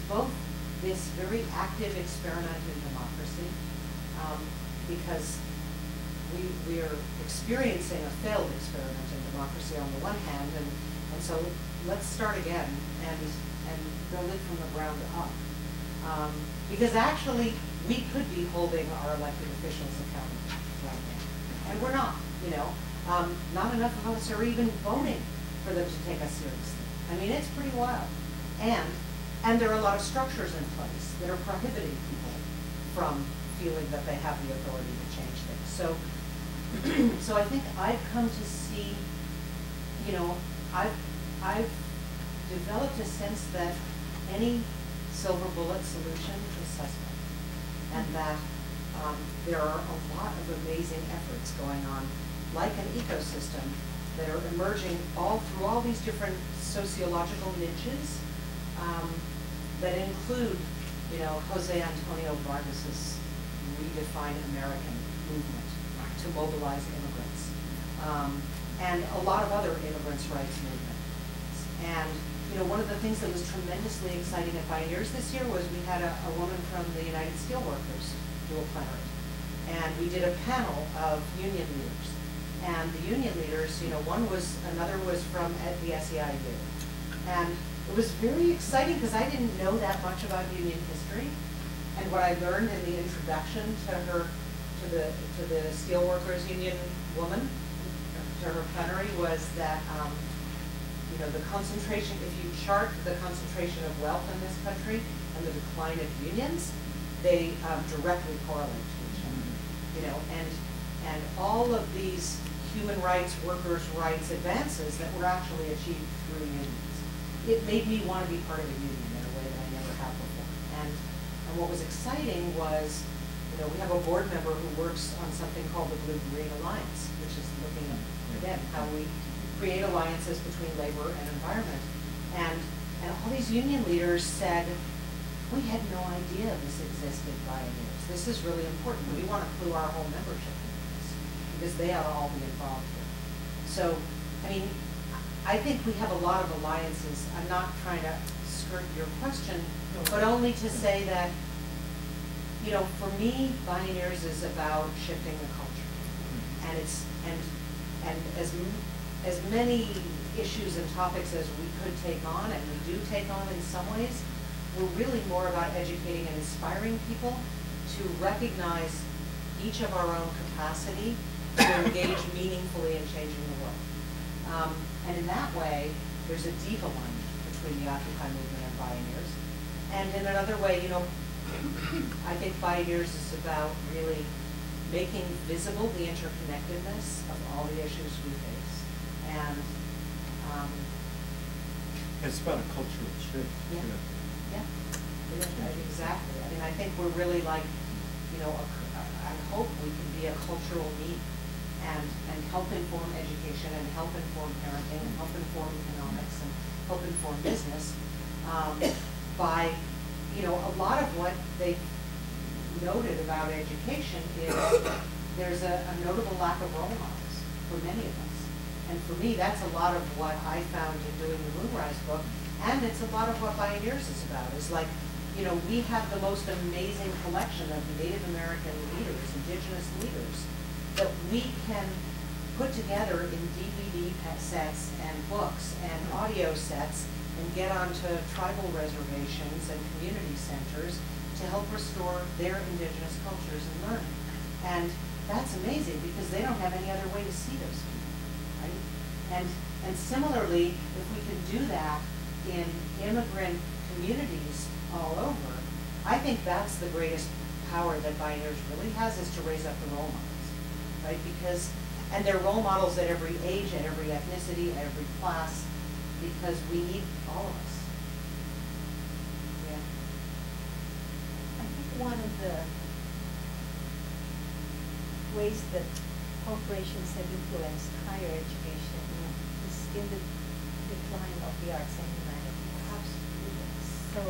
both this very active experiment in democracy, because we are experiencing a failed experiment in democracy on the one hand, and so let's start again and build it from the ground up. Because actually, we could be holding our elected officials accountable right now. And we're not, you know. Not enough of us are even voting for them to take us seriously. I mean, it's pretty wild. And there are a lot of structures in place that are prohibiting people from feeling that they have the authority to change things. So I think I've come to see, you know, I've developed a sense that any silver bullet solution is suspect, and that there are a lot of amazing efforts going on, like an ecosystem, that are emerging through all these different sociological niches that include, you know, Jose Antonio Vargas's Redefine American movement to mobilize immigrants, and a lot of other immigrants' rights movements. And you know, one of the things that was tremendously exciting at Bioneers this year was we had a woman from the United Steelworkers do a plenary, and we did a panel of union leaders. And the union leaders, you know, another was from the SEIU, and it was very exciting because I didn't know that much about union history. And what I learned in the introduction to the Steelworkers Union woman, to her plenary, was that you know, the concentration, if you chart the concentration of wealth in this country and the decline of unions, they directly correlate to each other. You know, and all of these human rights, workers' rights advances that were actually achieved through unions. It made me want to be part of a union in a way that I never have before. And what was exciting was You know, we have a board member who works on something called the Blue Green Alliance, which is looking at, again, how we create alliances between labor and environment. And all these union leaders said, we had no idea this existed, Bioneers. This is really important. We want to clue our whole membership into this because they ought to all be involved here. So, I mean, I think we have a lot of alliances. I'm not trying to skirt your question, but only to say that, you know, for me, Bioneers is about shifting the culture. And it's, and as many issues and topics as we could take on, and we do take on in some ways, we're really more about educating and inspiring people to recognize each of our own capacity to engage meaningfully in changing the world. And in that way, there's a deep alignment between the Occupy movement and Bioneers. And in another way, you know, I think Bioneers is about really making visible the interconnectedness of all the issues we face. And it's about a cultural shift. Yeah. Too. Yeah, exactly. I mean, I think we're really like, you know, I hope we can be a cultural need and help inform education and help inform parenting and help inform economics and help inform business by, you know, a lot of what they've noted about education is there's a notable lack of role models for many of us. And for me, that's a lot of what I found in doing the Moonrise book, and it's a lot of what Bioneers is about. Is like, you know, we have the most amazing collection of Native American leaders, Indigenous leaders, that we can put together in DVD sets and books and audio sets and get onto tribal reservations and community centers to help restore their Indigenous cultures and learning. And that's amazing because they don't have any other way to see those people, right? And similarly, if we can do that in immigrant communities all over, I think that's the greatest power that Bioneers really has, is to raise up the role models, right? Because, and they're role models at every age, at every ethnicity, at every class, because we need all of us. Yeah. I think one of the ways that corporations have influenced higher education is in the decline of the arts and humanities. Absolutely. So,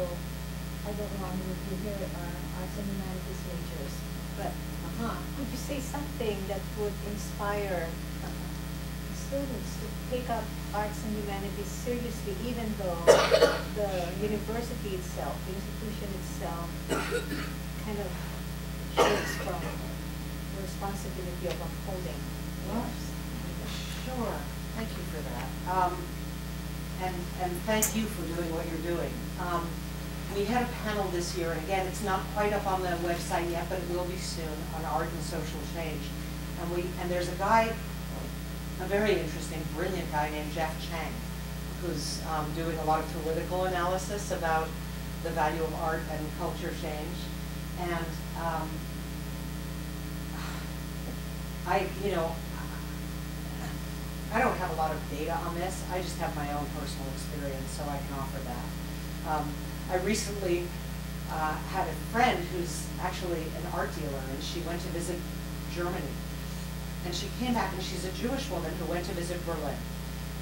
I don't know how many of you here are arts and humanities majors, but could you say something that would inspire students to take up arts and humanities seriously, even though the university itself, the institution itself, kind of shirks from the responsibility of upholding the arts? Sure. Thank you for that. And thank you for doing what you're doing. We had a panel this year, and again, it's not quite up on the website yet, but it will be soon, on art and social change. And there's a guy, a very interesting, brilliant guy named Jeff Chang, who's doing a lot of political analysis about the value of art and culture change. And I don't have a lot of data on this. I just have my own personal experience, so I can offer that. I recently had a friend who's actually an art dealer, and she went to visit Germany. And she came back, and she's a Jewish woman who went to visit Berlin.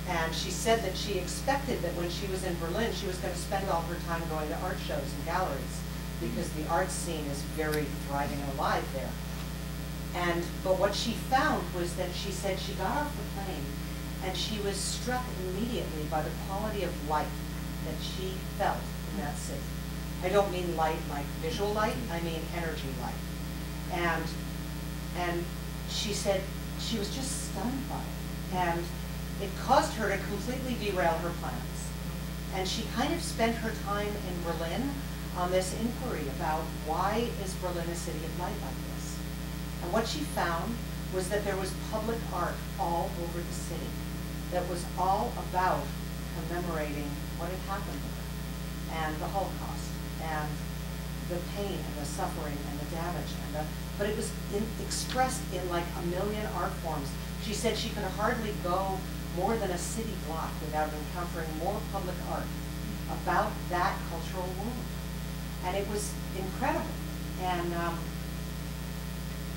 And she said that she expected that when she was in Berlin, she was going to spend all her time going to art shows and galleries, because the art scene is very thriving and alive there. But what she found was that she said she got off the plane, and she was struck immediately by the quality of light that she felt in that city. I don't mean light like visual light, I mean energy light. And she said she was just stunned by it. And it caused her to completely derail her plans. And she kind of spent her time in Berlin on this inquiry about why is Berlin a city of light like this? And what she found was that there was public art all over the city that was all about commemorating what had happened to her, and the Holocaust, and the pain and the suffering and the damage, but it was expressed in like a million art forms. She said she could hardly go more than a city block without encountering more public art about that cultural wound. And it was incredible. And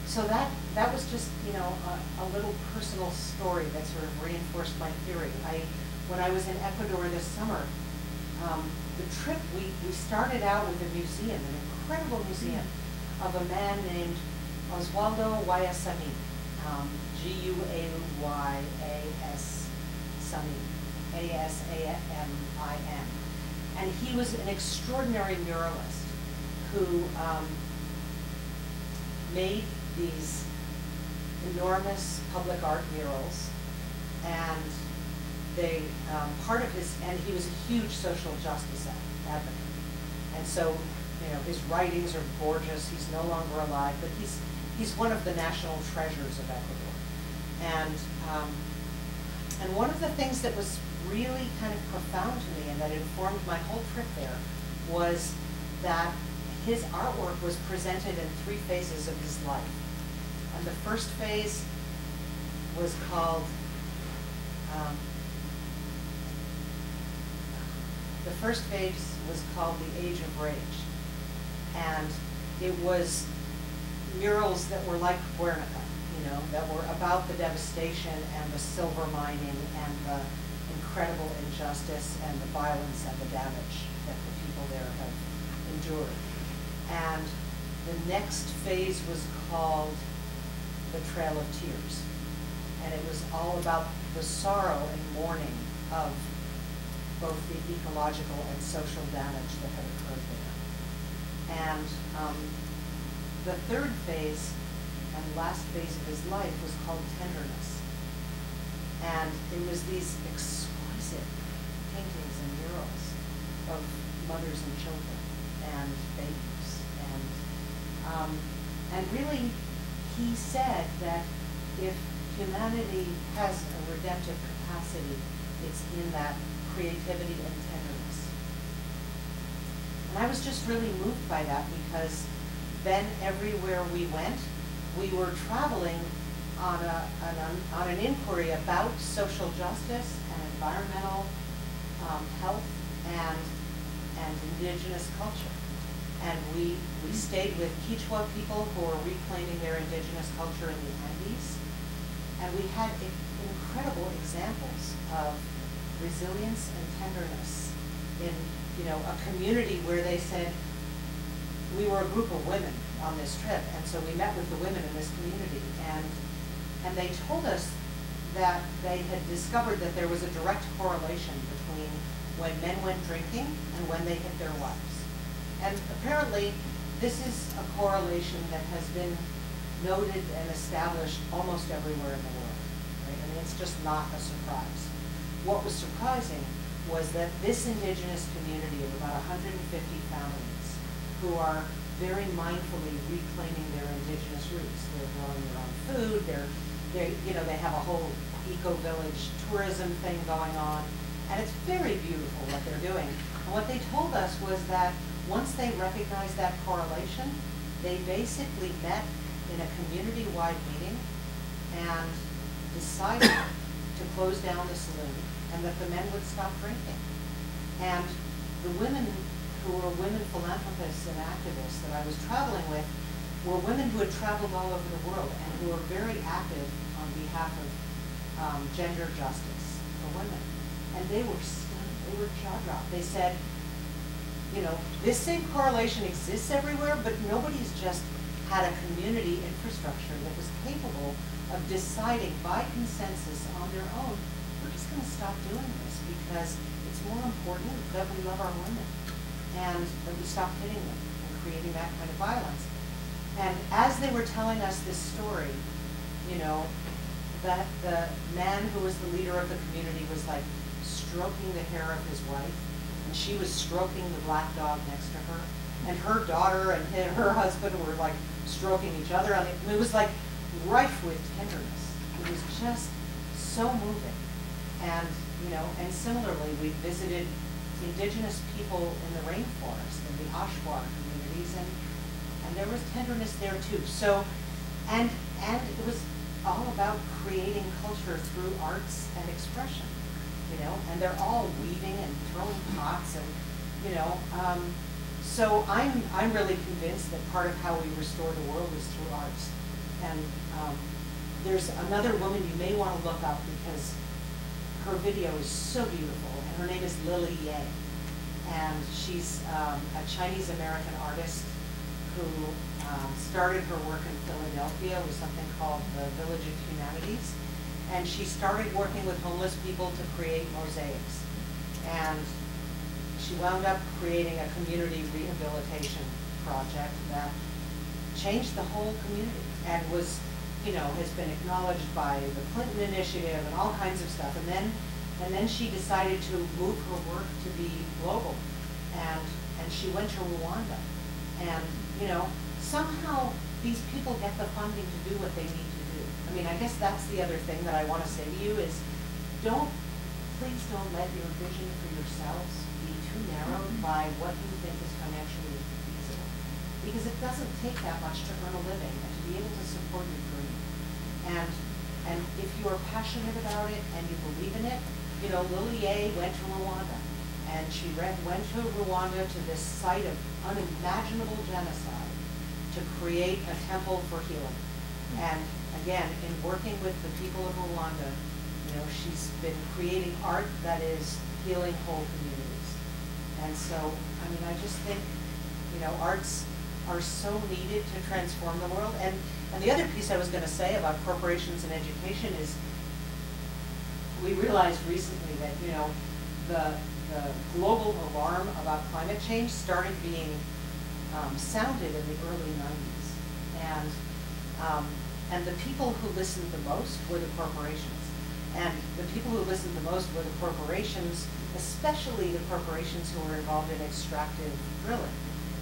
so that was just, you know, a little personal story that sort of reinforced my theory. When I was in Ecuador this summer, the trip, we started out with a museum, an incredible museum, of a man named Oswaldo Guayasamín, G-U-A-Y-A-S Samín, A-S-A-M-I-N. And he was an extraordinary muralist who made these enormous public art murals, and they, part of his, and he was a huge social justice advocate. And so, you know, his writings are gorgeous. He's no longer alive, but he's one of the national treasures of Ecuador. And one of the things that was really kind of profound to me and that informed my whole trip there was that his artwork was presented in 3 phases of his life. And the first phase was called, the Age of Rage. And it was murals that were like Guernica, you know, that were about the devastation and the silver mining and the incredible injustice and the violence and the damage that the people there have endured. And the next phase was called The Trail of Tears. And it was all about the sorrow and mourning of both the ecological and social damage that had occurred there. And the third phase and last phase of his life was called Tenderness. And it was these exquisite paintings and murals of mothers and children and babies. And really, he said that if humanity has a redemptive capacity, it's in that creativity and tenderness. And I was just really moved by that, because then everywhere we went, we were traveling on an inquiry about social justice and environmental health and indigenous culture. And we stayed with Quechua people who are reclaiming their indigenous culture in the Andes. And we had incredible examples of resilience and tenderness in, you know, a community where they said, we were a group of women on this trip, and so we met with the women in this community, and they told us that they had discovered that there was a direct correlation between when men went drinking and when they hit their wives. And apparently, this is a correlation that has been noted and established almost everywhere in the world, right? I mean, it's just not a surprise. What was surprising was that this indigenous community of about 150 families who are very mindfully reclaiming their indigenous roots. They're growing their own food, they have a whole eco-village tourism thing going on, and it's very beautiful what they're doing. And what they told us was that once they recognized that correlation, they basically met in a community-wide meeting and decided to close down the saloon and that the men would stop drinking. And the women who were women philanthropists and activists that I was traveling with were women who had traveled all over the world and who were very active on behalf of gender justice for women. And they were stunned, they were jaw-dropped. They said, you know, this same correlation exists everywhere, but nobody's just had a community infrastructure that was capable of deciding by consensus on their own, we're just going to stop doing this because it's more important that we love our women and that we stop hitting them and creating that kind of violence. And as they were telling us this story, you know, that the man who was the leader of the community was like stroking the hair of his wife, and she was stroking the black dog next to her, and her daughter and her husband were like stroking each other. I mean, it was like rife with tenderness. It was just so moving. And, you know, and similarly, we visited indigenous people in the rainforest, in the Ashwar communities, and there was tenderness there too. So, and it was all about creating culture through arts and expression, you know, and they're all weaving and throwing pots and, you know, so I'm really convinced that part of how we restore the world is through arts. And there's another woman you may want to look up because her video is so beautiful, and her name is Lily Ye. And she's a Chinese-American artist who started her work in Philadelphia with something called the Village of Humanities. And she started working with homeless people to create mosaics. And she wound up creating a community rehabilitation project that changed the whole community and was, you know, has been acknowledged by the Clinton Initiative and all kinds of stuff. And then she decided to move her work to be global. And she went to Rwanda. And, you know, somehow these people get the funding to do what they need to do. I mean, I guess that's the other thing that I want to say to you is please don't let your vision for yourselves be too narrowed by what you think is financially feasible. Because it doesn't take that much to earn a living and to be able to support your dream. And if you are passionate about it and you believe in it, you know, Lily Ye went to Rwanda. And she went to Rwanda to this site of unimaginable genocide to create a temple for healing. And again, in working with the people of Rwanda, you know, she's been creating art that is healing whole communities. And so, I mean, I just think, you know, arts are so needed to transform the world. And the other piece I was going to say about corporations and education is we realized recently that, you know, the global alarm about climate change started being sounded in the early 90s. And the people who listened the most were the corporations. And the people who listened the most were the corporations, especially the corporations who were involved in extractive drilling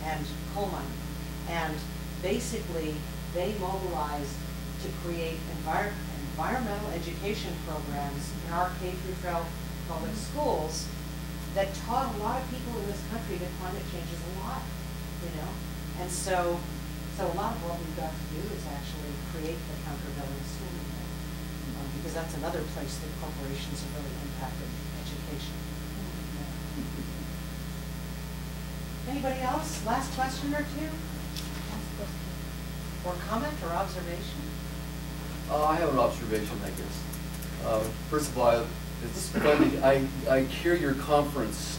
and coal mining. And basically, they mobilized to create environmental education programs in our K-12 public schools that taught a lot of people in this country that climate change is alive, you know? And so a lot of what we've got to do is actually create the countervailing school movement, because that's another place that corporations have really impacted education. Anybody else? Last question or two? Last question. Or comment or observation? I have an observation, I guess. First of all, it's funny. I hear your conference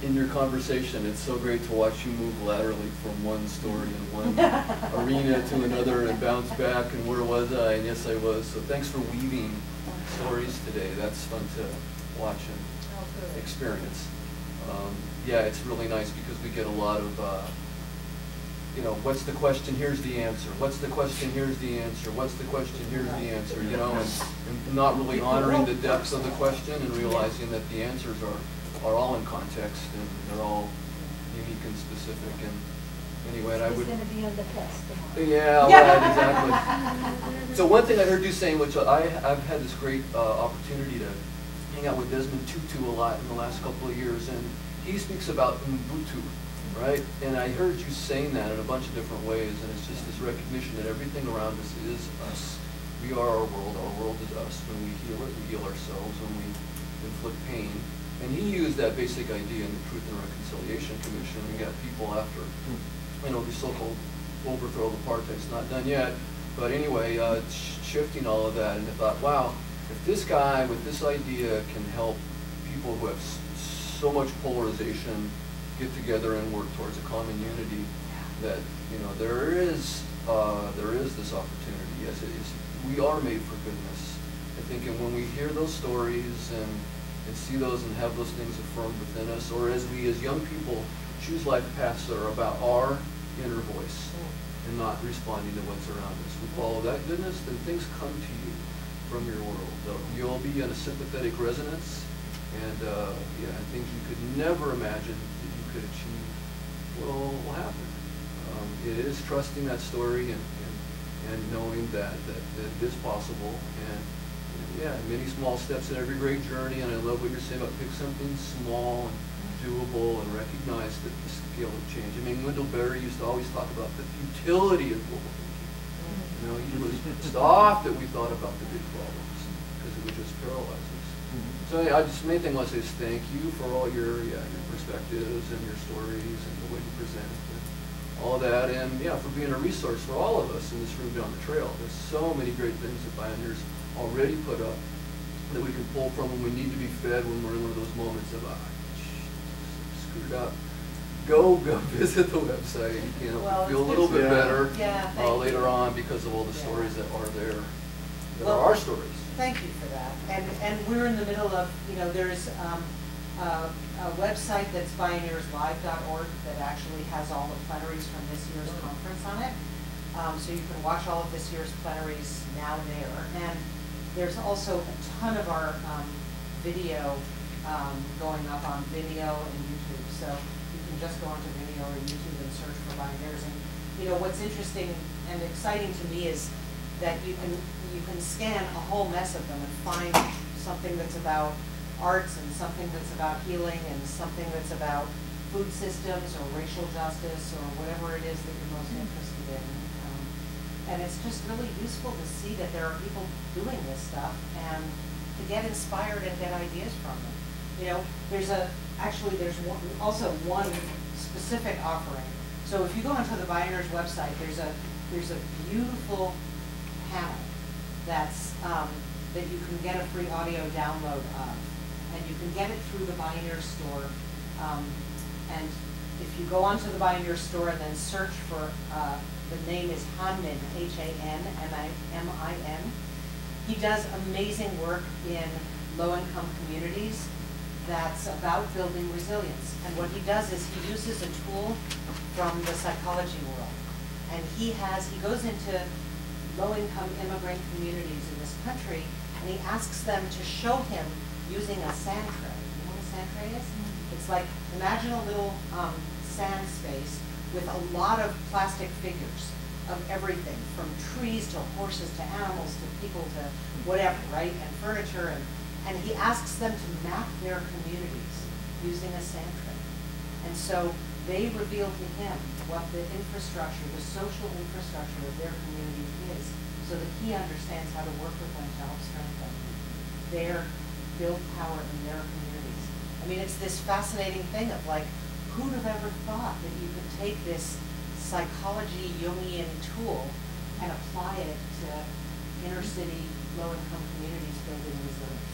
in your conversation. It's so great to watch you move laterally from one story and one arena to another and bounce back. And where was I? And yes, I was. So thanks for weaving stories today. That's fun to watch and experience. Yeah, it's really nice because we get a lot of, you know, what's the question? Here's the answer. What's the question? Here's the answer. What's the question? Here's the answer. You know, and not really honoring the depths of the question and realizing that the answers are all in context and they're all unique and specific. And anyway, and I would. It's going to be on the test tomorrow. Yeah, right, exactly. So one thing I heard you saying, which I've had this great opportunity to hang out with Desmond Tutu a lot in the last couple of years, and he speaks about Ubuntu. Right? And I heard you saying that in a bunch of different ways, and it's just this recognition that everything around us is us. We are our world is us. When we heal it, we heal ourselves. When we inflict pain. And he used that basic idea in the Truth and Reconciliation Commission. We got people after, you know, the so-called overthrow of apartheid. It's not done yet. But anyway, shifting all of that, and I thought, wow, if this guy with this idea can help people who have so much polarization get together and work towards a common unity, that, you know, there is this opportunity. Yes, it is. We are made for goodness. I think, and when we hear those stories and see those and have those things affirmed within us, or as we as young people choose life paths that are about our inner voice and not responding to what's around us, we follow that goodness, then things come to you from your world. You'll be in a sympathetic resonance, and yeah, things you could never imagine could achieve will happen. It is trusting that story and knowing that it is possible, and yeah, many small steps in every great journey. And I love what you're saying about pick something small and doable and recognize that the scale of change. I mean, Wendell Berry used to always talk about the futility of global thinking. You know, he was off that we thought about the big problems because it would just paralyze us. So yeah, the main thing I want to say is thank you for all your perspectives and your stories and the way you present. And all that, and yeah, for being a resource for all of us in this room down the trail. There's so many great things that Bioneers already put up that we can pull from when we need to be fed when we're in one of those moments of, screwed up. Go visit the website. You know, Well, feel a it's little good bit to- better Yeah, thank later you. on because of all the Yeah. stories that are there, that Well, are our stories. Thank you for that. And we're in the middle of, there's a website that's bioneerslive.org that actually has all the plenaries from this year's conference on it. So you can watch all of this year's plenaries now there. And there's also a ton of our video going up on Vimeo and YouTube. So you can just go onto Vimeo or YouTube and search for Bioneers. And what's interesting and exciting to me is that you can scan a whole mess of them and find something that's about arts and something that's about healing and something that's about food systems or racial justice or whatever it is that you're most interested in. And it's just really useful to see that there are people doing this stuff and to get inspired and get ideas from them. There's also one specific offering. So if you go onto the Bioneers website, there's a beautiful panel that's that you can get a free audio download of, and you can get it through the Bioneers store. And if you go onto the Bioneers store and then search for the name is Hanmin, Hanmin. He does amazing work in low-income communities that's about building resilience. And what he does is he uses a tool from the psychology world. And he goes into low-income immigrant communities in this country, and he asks them to show him using a sand tray. You know what a sand tray is? It's like, imagine a little sand space with a lot of plastic figures of everything, from trees to horses to animals to people to whatever, right? And furniture, and he asks them to map their communities using a sand tray. And so they reveal to him what the infrastructure, the social infrastructure of their community is, so that he understands how to work with them to help strengthen build power in their communities. I mean, it's this fascinating thing of like, who'd have ever thought that you could take this psychology Jungian tool and apply it to inner city low-income communities building resilience?